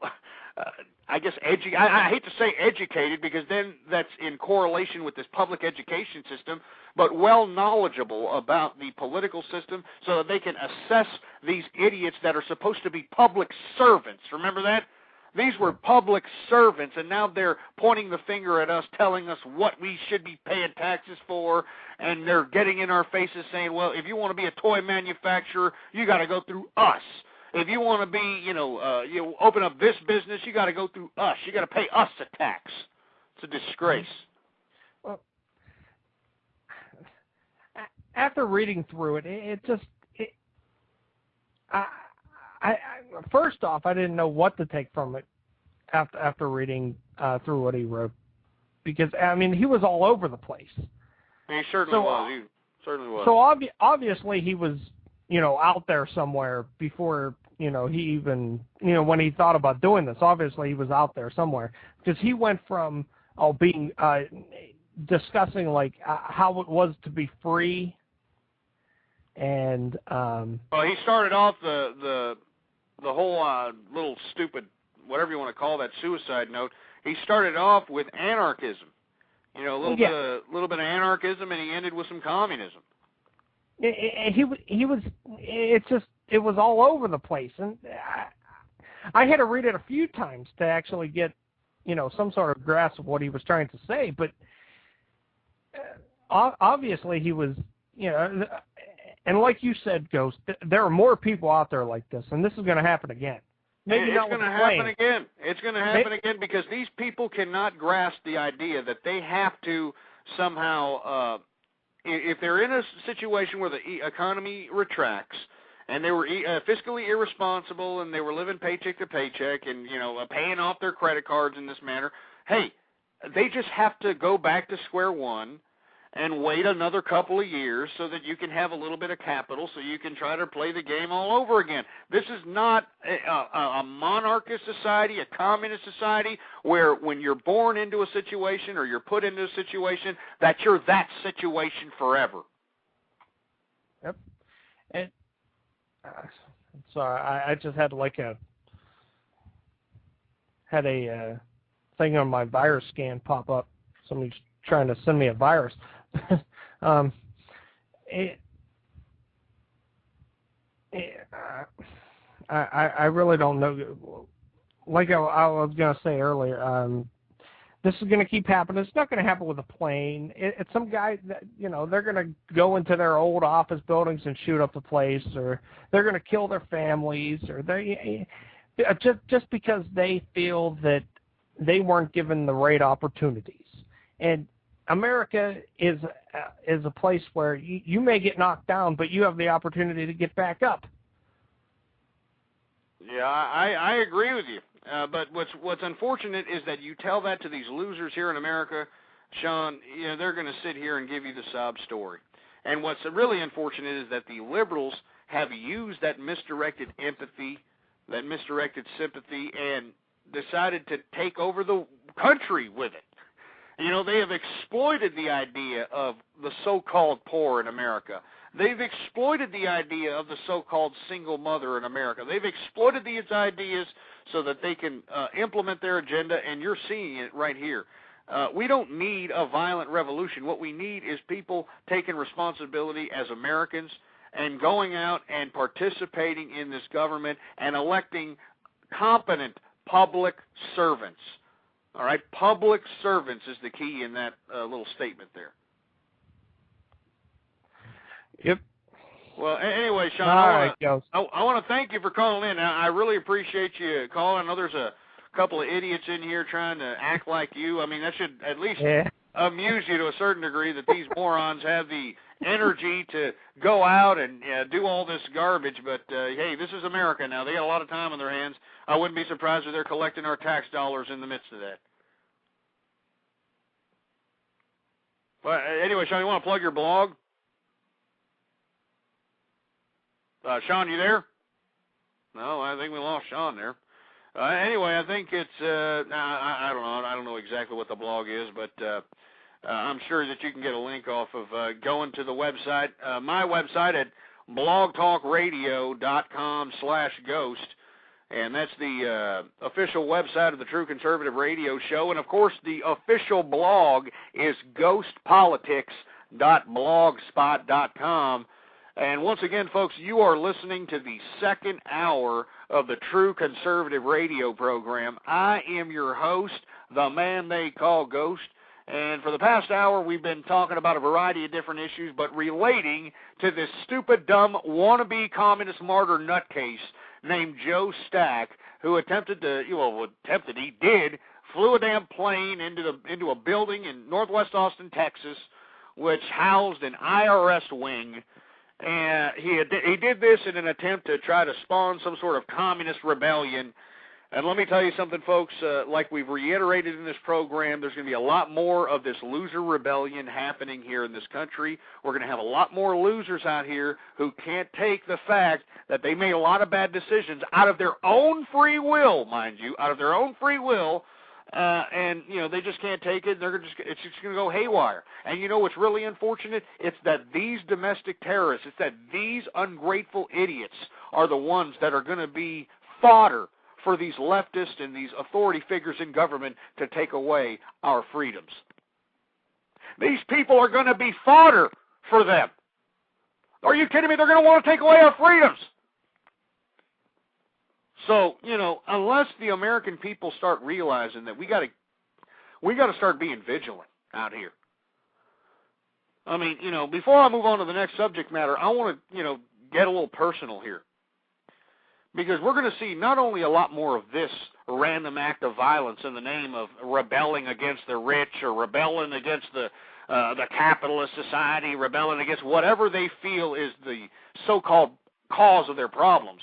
I guess I hate to say educated, because then that's in correlation with this public education system, but well knowledgeable about the political system so that they can assess these idiots that are supposed to be public servants. Remember that? These were public servants, and now they're pointing the finger at us, telling us what we should be paying taxes for, and they're getting in our faces saying, well, if you want to be a toy manufacturer, you got to go through us. If you want to be, you open up this business, you got to go through us. You got to pay us a tax. It's a disgrace. Well, after reading through first off, I didn't know what to take from it after reading through what he wrote, because I mean he was all over the place. He certainly was. He certainly was. So obviously he was, out there somewhere before, he even, when he thought about doing this. Obviously he was out there somewhere, because he went from being discussing like how it was to be free, and well, he started off the whole little stupid, whatever you want to call that, suicide note. He started off with anarchism, a little bit of anarchism, and he ended with some communism. It was all over the place, and I had to read it a few times to actually get, some sort of grasp of what he was trying to say. But obviously he was, and like you said, Ghost, there are more people out there like this, and this is going to happen again. Maybe it's going to happen again. It's going to happen again, because these people cannot grasp the idea that they have to somehow, if they're in a situation where the economy retracts, and they were fiscally irresponsible, and they were living paycheck to paycheck, and paying off their credit cards in this manner, hey, they just have to go back to square one and wait another couple of years so that you can have a little bit of capital so you can try to play the game all over again. This is not a monarchist society, a communist society, where when you're born into a situation or you're put into a situation that you're that situation forever. Yep. And so I just had a thing on my virus scan pop up. Somebody's trying to send me a virus. I really don't know. Like I was going to say earlier, this is going to keep happening. It's not going to happen with a plane. It's some guy that, they're going to go into their old office buildings and shoot up the place, or they're going to kill their families, or just because they feel that they weren't given the right opportunities. And America is a place where you may get knocked down, but you have the opportunity to get back up. Yeah, I agree with you. But what's unfortunate is that you tell that to these losers here in America, Sean, they're going to sit here and give you the sob story. And what's really unfortunate is that the liberals have used that misdirected empathy, that misdirected sympathy, and decided to take over the country with it. They have exploited the idea of the so-called poor in America. They've exploited the idea of the so-called single mother in America. They've exploited these ideas so that they can implement their agenda, and you're seeing it right here. We don't need a violent revolution. What we need is people taking responsibility as Americans and going out and participating in this government and electing competent public servants. All right, public servants is the key in that little statement there. Yep. Well, anyway, Sean, I want to thank you for calling in. I really appreciate you calling. I know there's a couple of idiots in here trying to act like you. I mean, that should at least amuse you to a certain degree, that these morons have the energy to go out and do all this garbage. But, hey, this is America now. They got a lot of time on their hands. I wouldn't be surprised if they're collecting our tax dollars in the midst of that. Well, anyway, Sean, you want to plug your blog? Sean, you there? No, I think we lost Sean there. Anyway, I think it's, I don't know. I don't know exactly what the blog is, but I'm sure that you can get a link off of going to the website, my website at blogtalkradio.com/ghost. And that's the official website of the True Conservative Radio Show. And, of course, the official blog is ghostpolitics.blogspot.com. And once again, folks, you are listening to the second hour of the True Conservative Radio program. I am your host, the man they call Ghost. And for the past hour, we've been talking about a variety of different issues, but relating to this stupid, dumb, wannabe communist martyr nutcase named Joe Stack, who he flew a damn plane into a building in northwest Austin, Texas, which housed an IRS wing. And he did this in an attempt to try to spawn some sort of communist rebellion. And let me tell you something, folks, like we've reiterated in this program, there's going to be a lot more of this loser rebellion happening here in this country. We're going to have a lot more losers out here who can't take the fact that they made a lot of bad decisions out of their own free will, mind you, out of their own free will, and, you know, they just can't take it. It's just going to go haywire. And you know what's really unfortunate? It's that these domestic terrorists, it's that these ungrateful idiots are the ones that are going to be fodder for these leftists and these authority figures in government to take away our freedoms. These people are going to be fodder for them. Are you kidding me? They're going to want to take away our freedoms. So, you know, unless the American people start realizing that we got to start being vigilant out here. I mean, you know, before I move on to the next subject matter, I want to, you know, get a little personal here. Because we're going to see not only a lot more of this random act of violence in the name of rebelling against the rich or rebelling against the capitalist society, rebelling against whatever they feel is the so-called cause of their problems.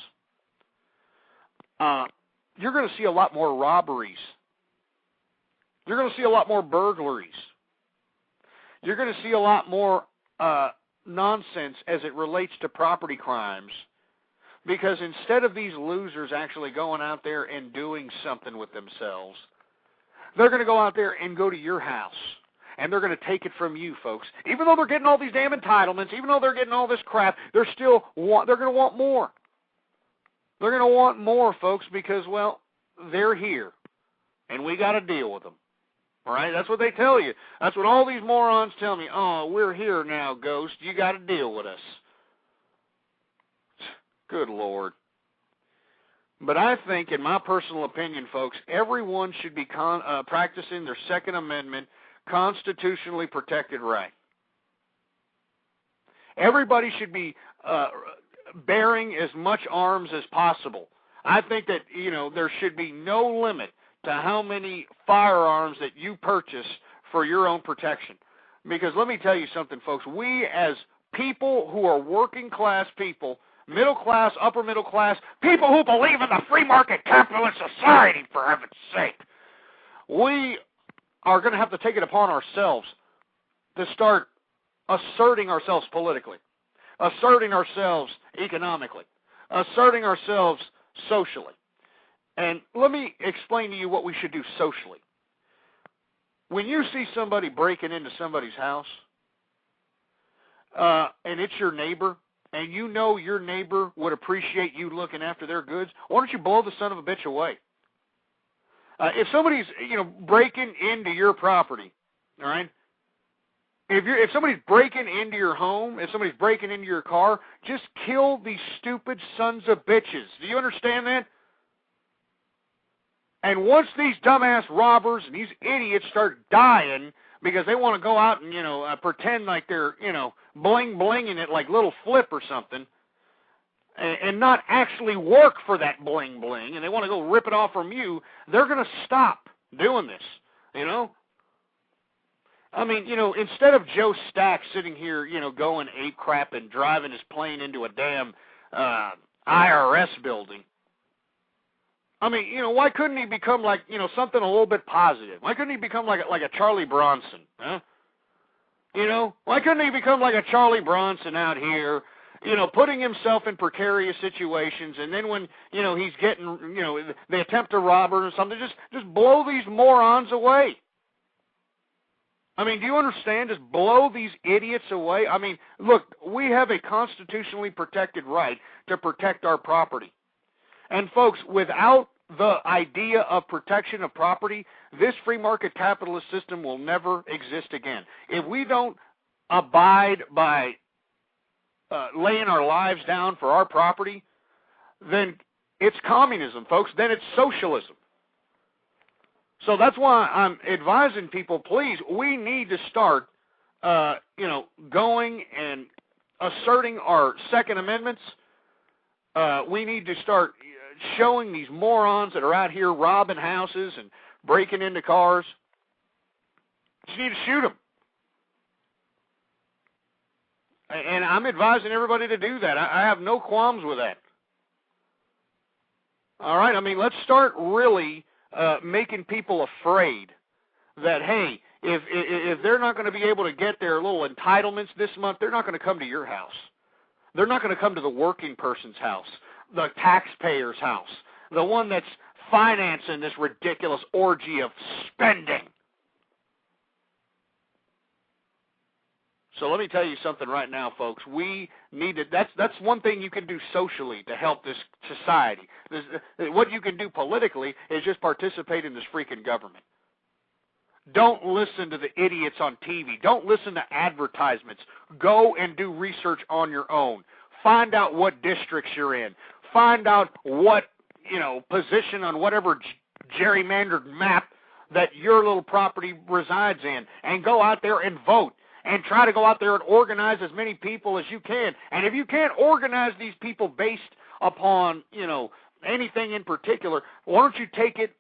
You're going to see a lot more robberies. You're going to see a lot more burglaries. You're going to see a lot more nonsense as it relates to property crimes. Because instead of these losers actually going out there and doing something with themselves, they're going to go out there and go to your house. And they're going to take it from you, folks. Even though they're getting all these damn entitlements, even though they're getting all this crap, they're going to want more. They're going to want more, folks, because, well, they're here. And we got to deal with them. All right? That's what they tell you. That's what all these morons tell me. Oh, we're here now, Ghost. You got to deal with us. Good Lord. But I think, in my personal opinion, folks, everyone should be practicing their Second Amendment constitutionally protected right. Everybody should be bearing as much arms as possible. I think that, you know, there should be no limit to how many firearms that you purchase for your own protection. Because let me tell you something, folks. We as people who are working class people, middle class, upper middle class, people who believe in the free market capitalist society, for heaven's sake, we are going to have to take it upon ourselves to start asserting ourselves politically, asserting ourselves economically, asserting ourselves socially. And let me explain to you what we should do socially. When you see somebody breaking into somebody's house, and it's your neighbor, and you know your neighbor would appreciate you looking after their goods, why don't you blow the son of a bitch away? If somebody's, you know, breaking into your property, all right, if somebody's breaking into your home, if somebody's breaking into your car, just kill these stupid sons of bitches. Do you understand that? And once these dumbass robbers and these idiots start dying because they want to go out and, you know, pretend like they're, you know, bling-blinging it like Little Flip or something, and not actually work for that bling-bling, and they want to go rip it off from you, they're going to stop doing this, you know? I mean, you know, instead of Joe Stack sitting here, you know, going ape crap and driving his plane into a damn IRS building, I mean, you know, why couldn't he become like, you know, something a little bit positive? Why couldn't he become like a Charlie Bronson, huh? You know, why couldn't he become like a Charlie Bronson out here, you know, putting himself in precarious situations, and then when, you know, he's getting, you know, they attempt to rob her or something, just blow these morons away. I mean, do you understand? Just blow these idiots away. I mean, look, we have a constitutionally protected right to protect our property. And folks, without the idea of protection of property, this free market capitalist system will never exist again. If we don't abide by laying our lives down for our property, then it's communism, folks. Then it's socialism. So that's why I'm advising people, please, we need to start, you know, going and asserting our Second Amendments. We need to start showing these morons that are out here robbing houses and breaking into cars. You need to shoot them. And I'm advising everybody to do that. I have no qualms with that. All right? I mean, let's start really making people afraid that, hey, if they're not going to be able to get their little entitlements this month, they're not going to come to your house. They're not going to come to the working person's house, the taxpayer's house, the one that's financing this ridiculous orgy of spending. So let me tell you something right now, folks. We need to, that's one thing you can do socially to help this society. What you can do politically is just participate in this freaking government. Don't listen to the idiots on TV. Don't listen to advertisements. Go and do research on your own. Find out what districts you're in. Find out what, you know, position on whatever gerrymandered map that your little property resides in, and go out there and vote. And try to go out there and organize as many people as you can. And if you can't organize these people based upon, you know, anything in particular, why don't you take it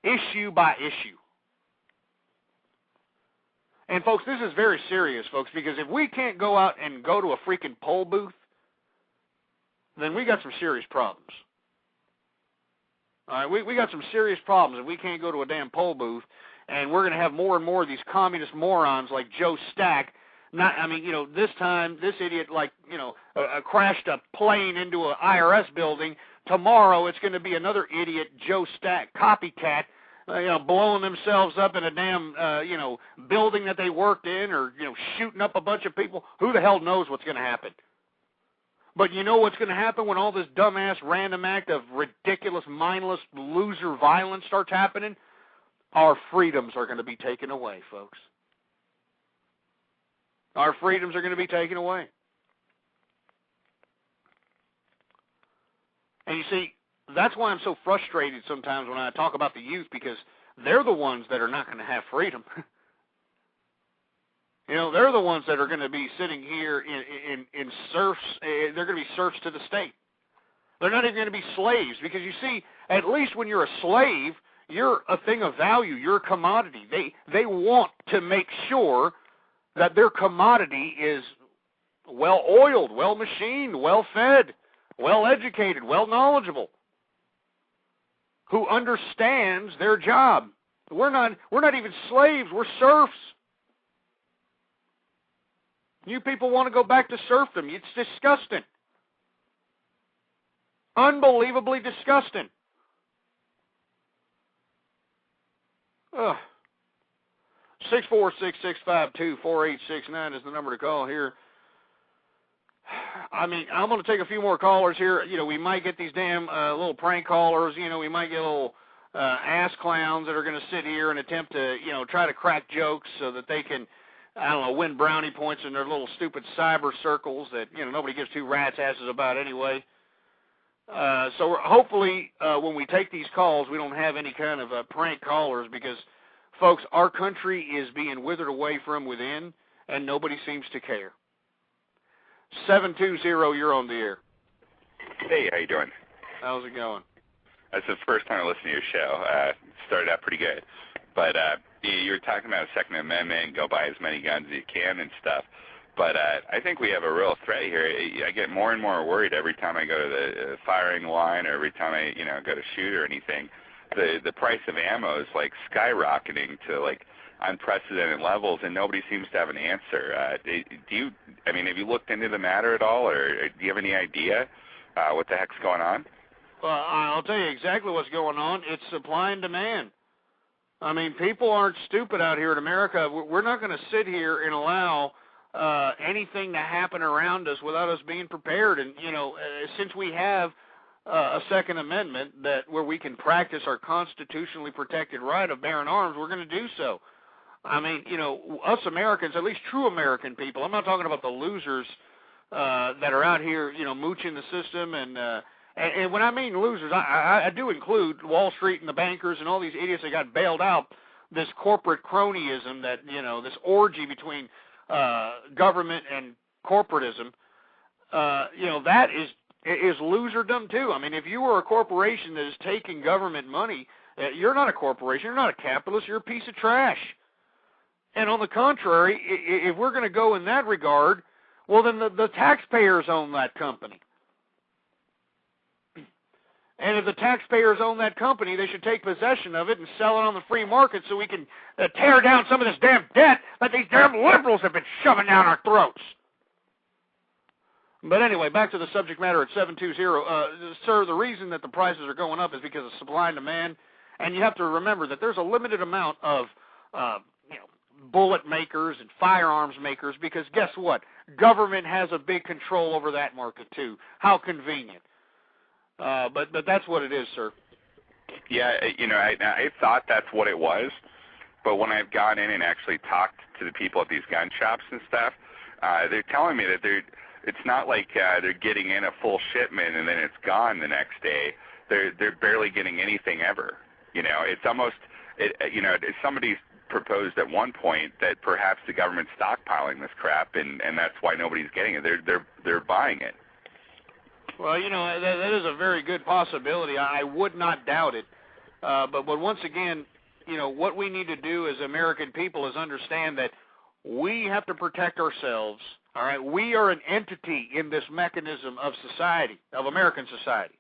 issue by issue? And, folks, this is very serious, folks, because if we can't go out and go to a freaking poll booth, then we got some serious problems. All right, we got some serious problems if we can't go to a damn poll booth. And we're going to have more and more of these communist morons like Joe Stack. I mean, you know, this time, this idiot, like, you know, crashed a plane into an IRS building. Tomorrow, it's going to be another idiot, Joe Stack, copycat, you know, blowing themselves up in a damn, you know, building that they worked in, or, you know, shooting up a bunch of people. Who the hell knows what's going to happen? But you know what's going to happen when all this dumbass random act of ridiculous, mindless, loser violence starts happening? Our freedoms are going to be taken away, folks. Our freedoms are going to be taken away. And you see, that's why I'm so frustrated sometimes when I talk about the youth, because they're the ones that are not going to have freedom. You know, they're the ones that are going to be sitting here in serfs. They're going to be serfs to the state. They're not even going to be slaves, because you see, at least when you're a slave, you're a thing of value. You're a commodity. They want to make sure that their commodity is well-oiled, well-machined, well-fed, well-educated, well-knowledgeable, who understands their job. We're not even slaves. We're serfs. You people want to go back to serfdom. It's disgusting. Unbelievably disgusting. Ugh. 646-652-4869 is the number to call here. I mean, I'm going to take a few more callers here. You know, we might get these damn little prank callers. You know, we might get little ass clowns that are going to sit here and attempt to, you know, try to crack jokes so that they can, I don't know, win brownie points in their little stupid cyber circles that, you know, nobody gives two rats' asses about anyway. So hopefully when we take these calls, we don't have any kind of prank callers, because, folks, our country is being withered away from within, and nobody seems to care. 720, you're on the air. Hey, how you doing? How's it going? That's the first time I listened to your show. Started out pretty good. But you were talking about the Second Amendment and go buy as many guns as you can and stuff. But I think we have a real threat here. I get more and more worried every time I go to the firing line, or every time I, you know, go to shoot or anything. The price of ammo is like skyrocketing to like unprecedented levels, and nobody seems to have an answer. Have you looked into the matter at all, or do you have any idea what the heck's going on? Well, I'll tell you exactly what's going on. It's supply and demand. I mean, people aren't stupid out here in America. We're not going to sit here and allow anything to happen around us without us being prepared. And, since we have a Second Amendment where we can practice our constitutionally protected right of bearing arms, we're going to do so. I mean, us Americans, at least true American people, I'm not talking about the losers that are out here, mooching the system. And when I mean losers, I do include Wall Street and the bankers and all these idiots that got bailed out, this corporate cronyism that, this orgy between government and corporatism, that is loserdom too. I mean, if you were a corporation that is taking government money, you're not a corporation, you're not a capitalist, you're a piece of trash. And on the contrary, if we're going to go in that regard, well, then the taxpayers own that company. And if the taxpayers own that company, they should take possession of it and sell it on the free market so we can tear down some of this damn debt that these damn liberals have been shoving down our throats. But anyway, back to the subject matter at 720. Sir, the reason that the prices are going up is because of supply and demand. And you have to remember that there's a limited amount of bullet makers and firearms makers, because guess what? Government has a big control over that market too. How convenient. But that's what it is, sir. Yeah, I thought that's what it was, but when I've gone in and actually talked to the people at these gun shops and stuff, they're telling me that it's not like they're getting in a full shipment and then it's gone the next day. They're barely getting anything ever. It's almost somebody proposed at one point that perhaps the government's stockpiling this crap, and that's why nobody's getting it. They're buying it. Well, that is a very good possibility. I would not doubt it. But once again, what we need to do as American people is understand that we have to protect ourselves. All right, we are an entity in this mechanism of society, of American society.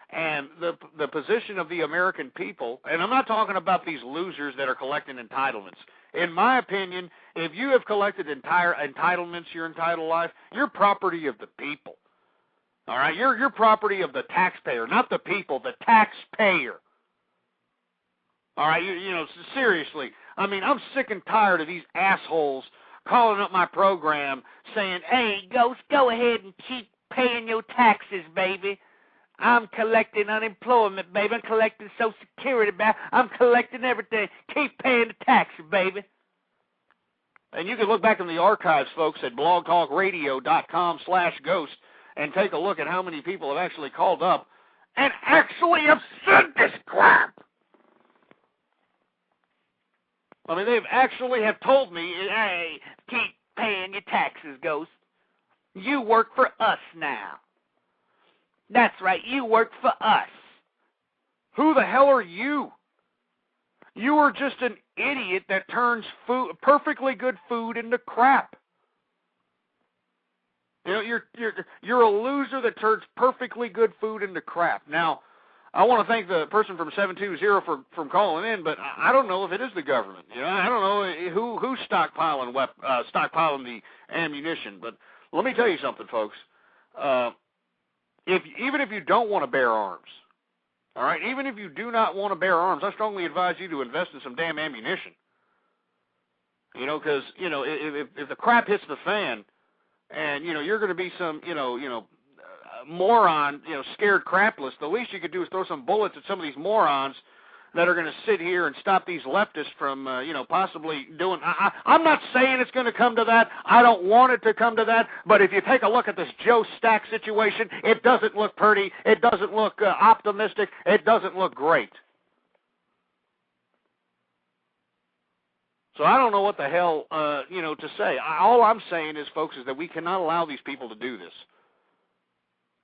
And the position of the American people, and I'm not talking about these losers that are collecting entitlements. In my opinion, if you have collected entire entitlements your entire life, you're property of the people. All right, you're property of the taxpayer, not the people, the taxpayer. All right, seriously. I mean, I'm sick and tired of these assholes calling up my program saying, "Hey, Ghost, go ahead and keep paying your taxes, baby. I'm collecting unemployment, baby. I'm collecting Social Security, baby. I'm collecting everything. Keep paying the taxes, baby." And you can look back in the archives, folks, at blogtalkradio.com/ghost and take a look at how many people have actually called up and actually have said this crap. I mean, they've actually have told me, "Hey, keep paying your taxes, Ghost. You work for us now." That's right, you work for us. Who the hell are you? You are just an idiot that turns perfectly good food into crap. You're a loser that turns perfectly good food into crap. Now, I want to thank the person from 720 from calling in, but I don't know if it is the government. I don't know who's stockpiling the ammunition. But let me tell you something, folks. Even if you don't want to bear arms, all right, even if you do not want to bear arms, I strongly advise you to invest in some damn ammunition. Because if the crap hits the fan, and you're going to be some moron, scared crapless, the least you could do is throw some bullets at some of these morons that are going to sit here and stop these leftists from, possibly doing. I'm not saying it's going to come to that. I don't want it to come to that. But if you take a look at this Joe Stack situation, it doesn't look pretty. It doesn't look optimistic. It doesn't look great. So I don't know what the hell, to say. All I'm saying is, folks, is that we cannot allow these people to do this.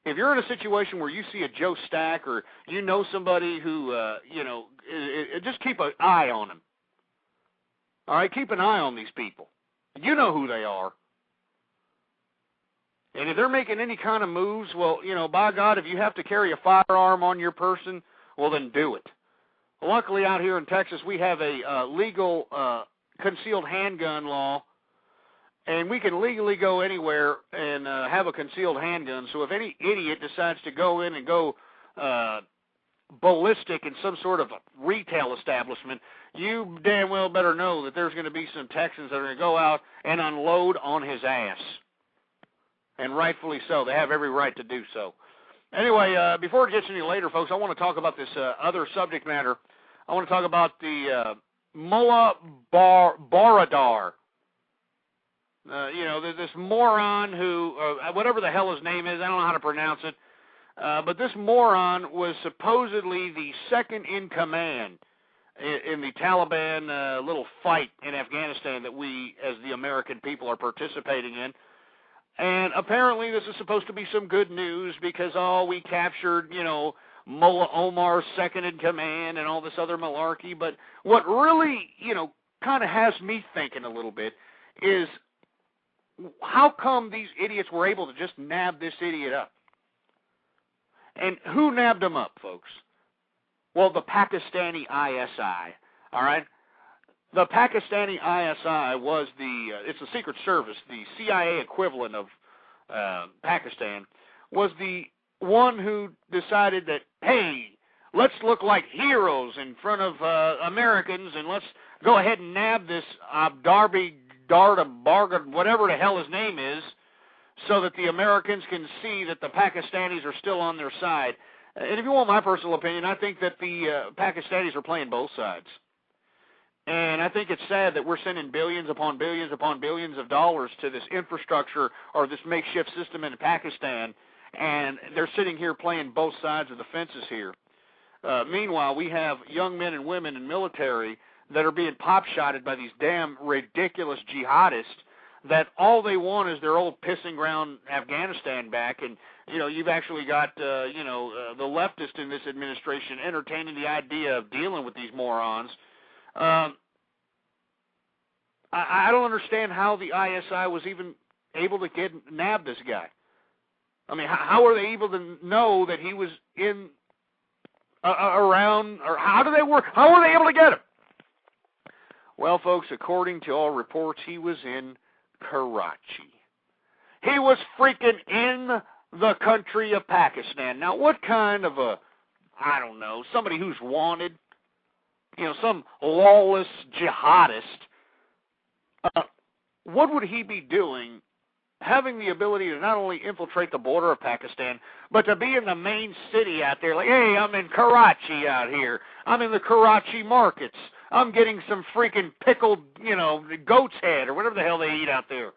If you're in a situation where you see a Joe Stack or you know somebody who, just keep an eye on them. All right, keep an eye on these people. You know who they are. And if they're making any kind of moves, well, by God, if you have to carry a firearm on your person, well, then do it. Luckily, out here in Texas, we have a legal concealed handgun law, and we can legally go anywhere and have a concealed handgun. So if any idiot decides to go in and go ballistic in some sort of retail establishment, you damn well better know that there's going to be some Texans that are going to go out and unload on his ass. And rightfully so. They have every right to do so. Anyway, before it gets any later, folks, I want to talk about this other subject matter. I want to talk about the Mullah Baradar. This moron who, whatever the hell his name is, I don't know how to pronounce it, but this moron was supposedly the second in command in the Taliban little fight in Afghanistan that we, as the American people, are participating in. And apparently this is supposed to be some good news because, we captured, Mullah Omar's second in command and all this other malarkey. But what really, kind of has me thinking a little bit is, how come these idiots were able to just nab this idiot up? And who nabbed him up, folks? Well, the Pakistani ISI, all right? The Pakistani ISI was it's the Secret Service, the CIA equivalent of Pakistan, was the one who decided that, hey, let's look like heroes in front of Americans, and let's go ahead and nab this Darby Bargain, whatever the hell his name is, so that the Americans can see that the Pakistanis are still on their side. And if you want my personal opinion, I think that the Pakistanis are playing both sides. And I think it's sad that we're sending billions upon billions upon billions of dollars to this infrastructure or this makeshift system in Pakistan, and they're sitting here playing both sides of the fences here. Meanwhile, we have young men and women in military that are being pop-shotted by these damn ridiculous jihadists that all they want is their old pissing ground Afghanistan back. And, you've actually got, the leftist in this administration entertaining the idea of dealing with these morons. I don't understand how the ISI was even able to nab this guy. I mean, how are they able to know that he was in around, or how do they work? How are they able to get him? Well, folks, according to all reports, he was in Karachi. He was freaking in the country of Pakistan. Now, what kind of somebody who's wanted, some lawless jihadist, what would he be doing having the ability to not only infiltrate the border of Pakistan, but to be in the main city out there, like, hey, I'm in Karachi out here. I'm in the Karachi markets. I'm getting some freaking pickled, goat's head or whatever the hell they eat out there.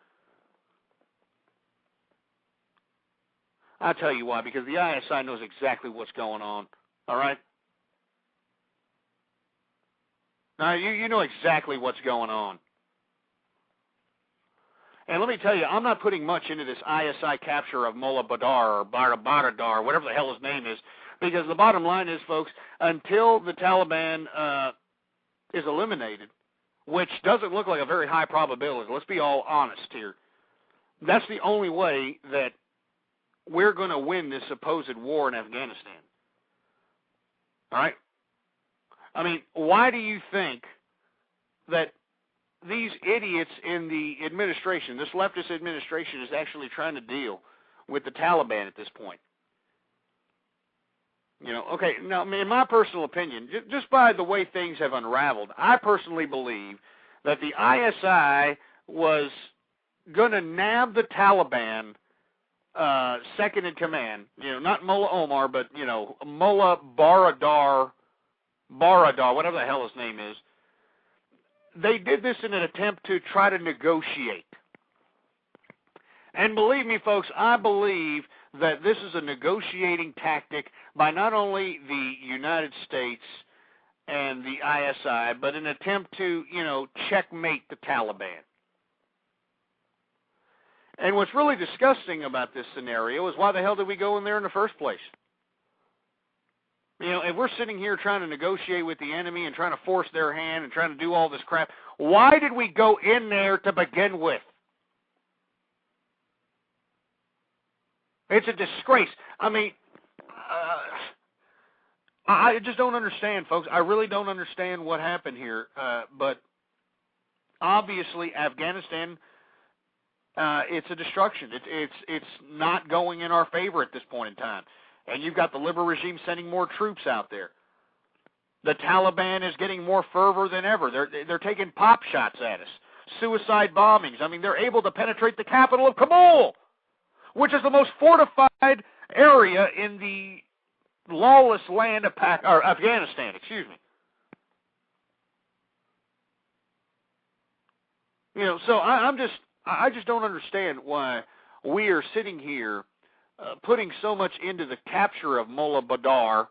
I'll tell you why, because the ISI knows exactly what's going on, all right? Now, you know exactly what's going on. And let me tell you, I'm not putting much into this ISI capture of Mullah Badar or Baradar, whatever the hell his name is, because the bottom line is, folks, until the Taliban is eliminated, which doesn't look like a very high probability, let's be all honest here, that's the only way that we're going to win this supposed war in Afghanistan. All right? I mean, why do you think that these idiots in the administration, this leftist administration, is actually trying to deal with the Taliban at this point? Okay, now, in my personal opinion, just by the way things have unraveled, I personally believe that the ISI was going to nab the Taliban second in command, not Mullah Omar, but, Mullah Baradar, whatever the hell his name is. They did this in an attempt to try to negotiate. And believe me, folks, I believe that this is a negotiating tactic by not only the United States and the ISI, but an attempt to, checkmate the Taliban. And what's really disgusting about this scenario is, why the hell did we go in there in the first place? If we're sitting here trying to negotiate with the enemy and trying to force their hand and trying to do all this crap, why did we go in there to begin with? It's a disgrace. I mean, I just don't understand, folks. I really don't understand what happened here. But obviously, Afghanistan, it's a destruction. It's not going in our favor at this point in time. And you've got the liberal regime sending more troops out there. The Taliban is getting more fervor than ever. They're taking pop shots at us. Suicide bombings. I mean, they're able to penetrate the capital of Kabul, which is the most fortified area in the lawless land of Afghanistan. Excuse me. You know, so I just don't understand why we are sitting here putting so much into the capture of Mullah Badar,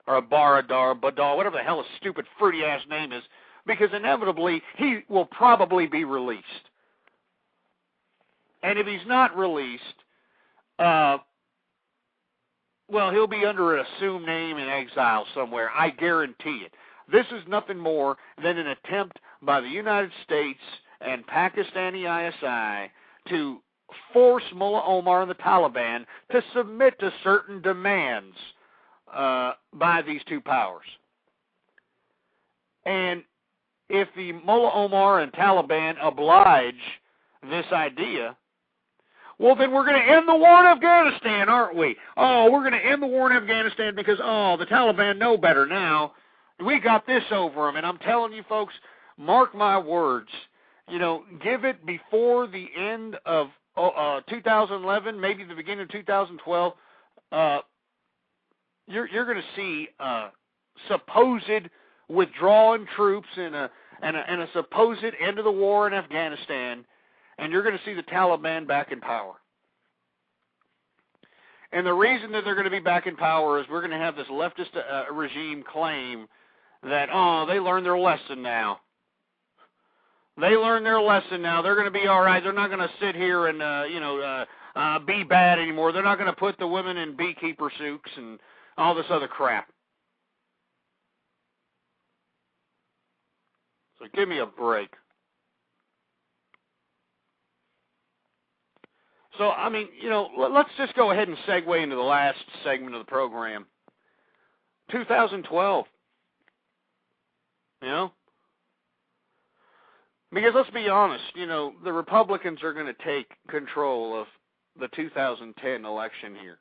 or Baradar, Badal, whatever the hell his stupid fruity-ass name is, because inevitably he will probably be released. And if he's not released, well, he'll be under an assumed name in exile somewhere. I guarantee it. This is nothing more than an attempt by the United States and Pakistani ISI to force Mullah Omar and the Taliban to submit to certain demands by these two powers. And if the Mullah Omar and Taliban oblige this idea, well, then we're going to end the war in Afghanistan, aren't we? Oh, we're going to end the war in Afghanistan because, the Taliban know better now. We got this over them. And I'm telling you, folks, mark my words, give it before the end of 2011, maybe the beginning of 2012, you're going to see supposed withdrawing troops and a supposed end of the war in Afghanistan, and you're going to see the Taliban back in power. And the reason that they're going to be back in power is we're going to have this leftist regime claim that, they learned their lesson now. They learned their lesson now. They're going to be all right. They're not going to sit here and, be bad anymore. They're not going to put the women in beekeeper suits and all this other crap. So give me a break. So, I mean, let's just go ahead and segue into the last segment of the program. 2012. Because let's be honest, the Republicans are going to take control of the 2010 election here.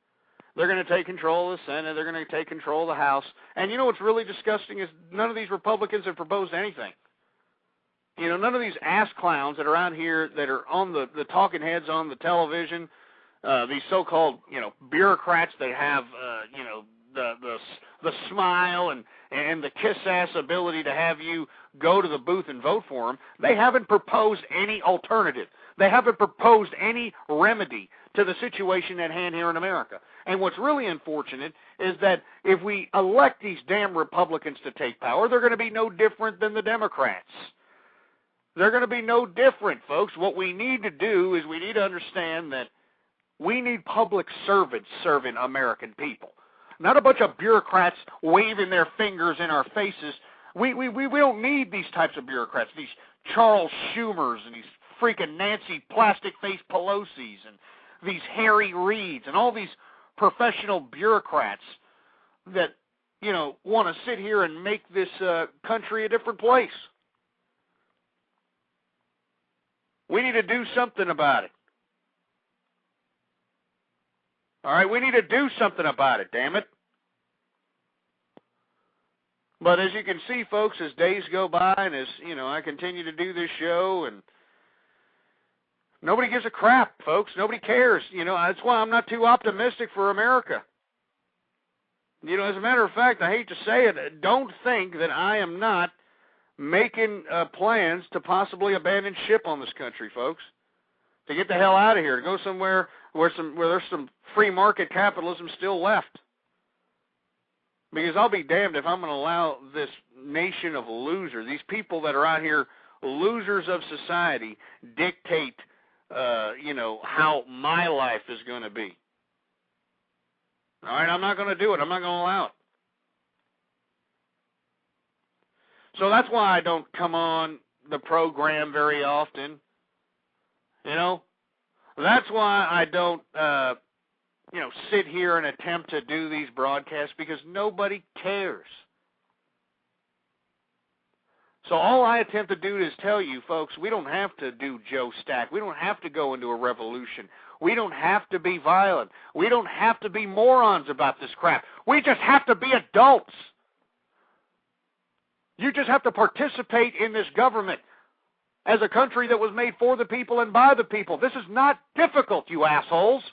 They're going to take control of the Senate. They're going to take control of the House. And what's really disgusting is none of these Republicans have proposed anything. None of these ass clowns that are out here that are on the talking heads on the television, these so-called, bureaucrats that have, the smile and the kiss-ass ability to have you go to the booth and vote for them, they haven't proposed any alternative. They haven't proposed any remedy to the situation at hand here in America. And what's really unfortunate is that if we elect these damn Republicans to take power, they're going to be no different than the Democrats. They're going to be no different, folks. What we need to do is we need to understand that we need public servants serving American people. Not a bunch of bureaucrats waving their fingers in our faces. We don't need these types of bureaucrats, these Charles Schumers and these freaking Nancy plastic-faced Pelosi's and these Harry Reids and all these professional bureaucrats that, want to sit here and make this country a different place. We need to do something about it. All right, we need to do something about it, damn it. But as you can see, folks, as days go by and as, I continue to do this show, and nobody gives a crap, folks. Nobody cares. That's why I'm not too optimistic for America. As a matter of fact, I hate to say it, don't think that I am not making plans to possibly abandon ship on this country, folks. To get the hell out of here, to go somewhere where there's some free market capitalism still left. Because I'll be damned if I'm going to allow this nation of losers, these people that are out here, losers of society, dictate, how my life is going to be. All right, I'm not going to do it. I'm not going to allow it. So that's why I don't come on the program very often. That's why I don't, sit here and attempt to do these broadcasts, because nobody cares. So all I attempt to do is tell you, folks, we don't have to do Joe Stack. We don't have to go into a revolution. We don't have to be violent. We don't have to be morons about this crap. We just have to be adults. You just have to participate in this government as a country that was made for the people and by the people. This is not difficult, you assholes.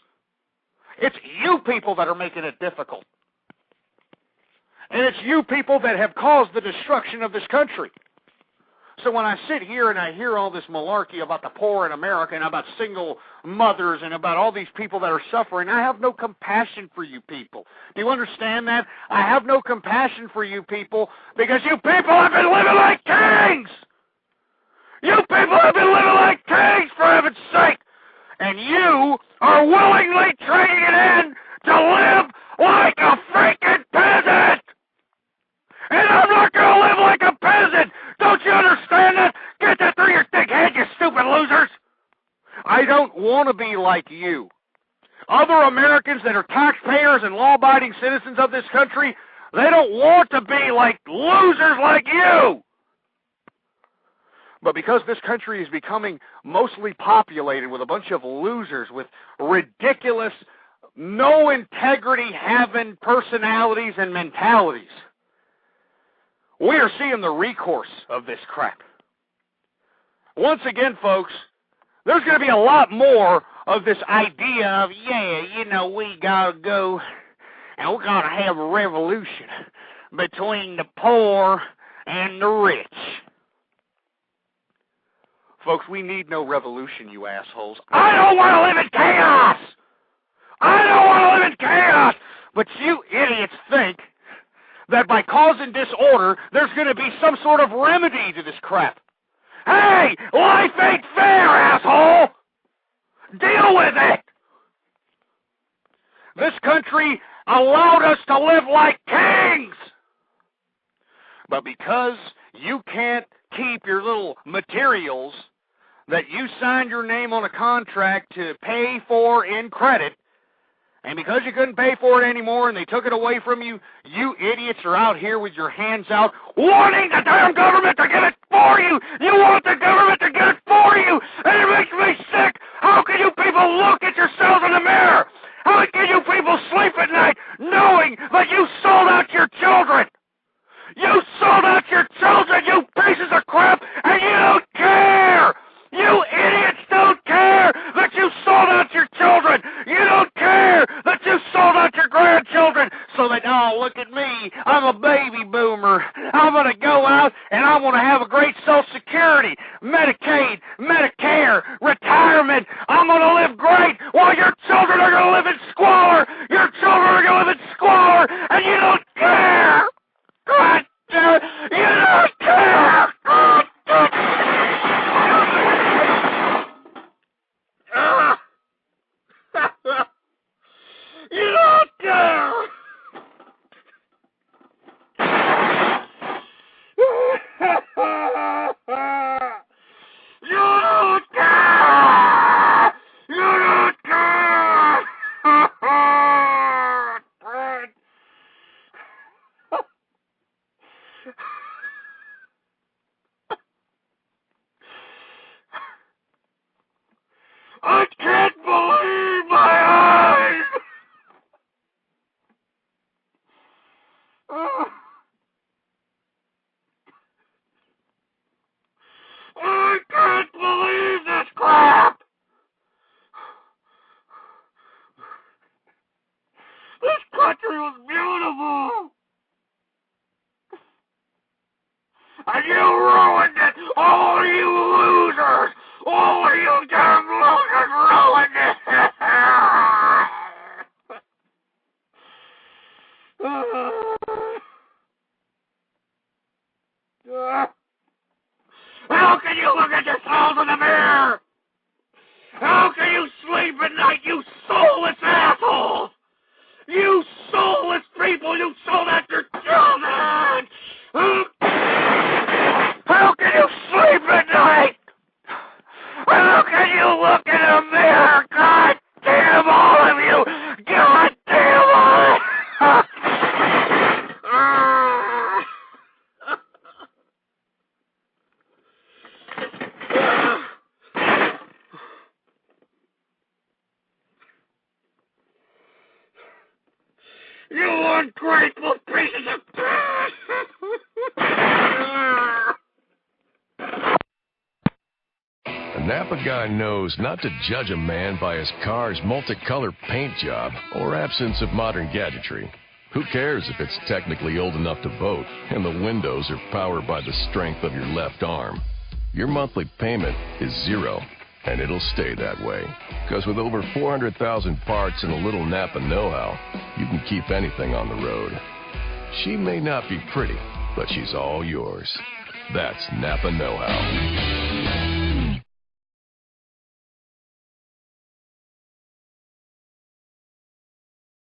It's you people that are making it difficult. And it's you people that have caused the destruction of this country. So when I sit here and I hear all this malarkey about the poor in America and about single mothers and about all these people that are suffering, I have no compassion for you people. Do you understand that? I have no compassion for you people because you people have been living like kings! You people have been living like kings, for heaven's sake! And you are willingly trading it in to live like a freaking peasant! And I'm not going to live like a peasant! Don't you understand that? Get that through your thick head, you stupid losers! I don't want to be like you. Other Americans that are taxpayers and law-abiding citizens of this country, they don't want to be like losers like you! But because this country is becoming mostly populated with a bunch of losers with ridiculous, no integrity having personalities and mentalities, we are seeing the recourse of this crap. Once again, folks, there's going to be a lot more of this idea of, we got to go and we got to have a revolution between the poor and the rich. Folks, we need no revolution, you assholes. I don't want to live in chaos! I don't want to live in chaos! But you idiots think that by causing disorder, there's going to be some sort of remedy to this crap. Hey, life ain't fair, asshole! Deal with it! This country allowed us to live like kings! But because you can't keep your little materials that you signed your name on a contract to pay for in credit, and because you couldn't pay for it anymore and they took it away from you, you idiots are out here with your hands out wanting the damn government to get it for you! You want the government to get it for you! And it makes me sick! How can you people look at yourselves in the mirror? How can you people sleep at night knowing that you sold out your children? You sold out your children, you pieces of crap, and you don't care! You idiots don't care that you sold out your children! You don't care that you sold out your grandchildren so that, oh, look at me, I'm a baby boomer. I'm going to go out and I'm going to have a great Social Security, Medicaid, Medicare, retirement. I'm going to live great while your children are going to live in squalor. Your children are going to live in squalor, and you don't care! God damn it, you don't care! You don't care! You don't care! You don't care! I can't believe my eyes! I can't believe this crap! This country was beautiful! And you ruined it! All you losers! All you damn losers ruined it! How can you look at yourselves in the mirror? How can you sleep at night, you soulless assholes? You soulless people, you sold out your children! How can you sleep at night? How can you look in a mirror? God damn all of you! God damn all of you! ungrateful pieces of... A Napa guy knows not to judge a man by his car's multicolored paint job or absence of modern gadgetry. Who cares if it's technically old enough to vote and the windows are powered by the strength of your left arm? Your monthly payment is zero, and it'll stay that way. Because with over 400,000 parts and a little Napa know-how, you can keep anything on the road. She may not be pretty, but she's all yours. That's Napa know-how.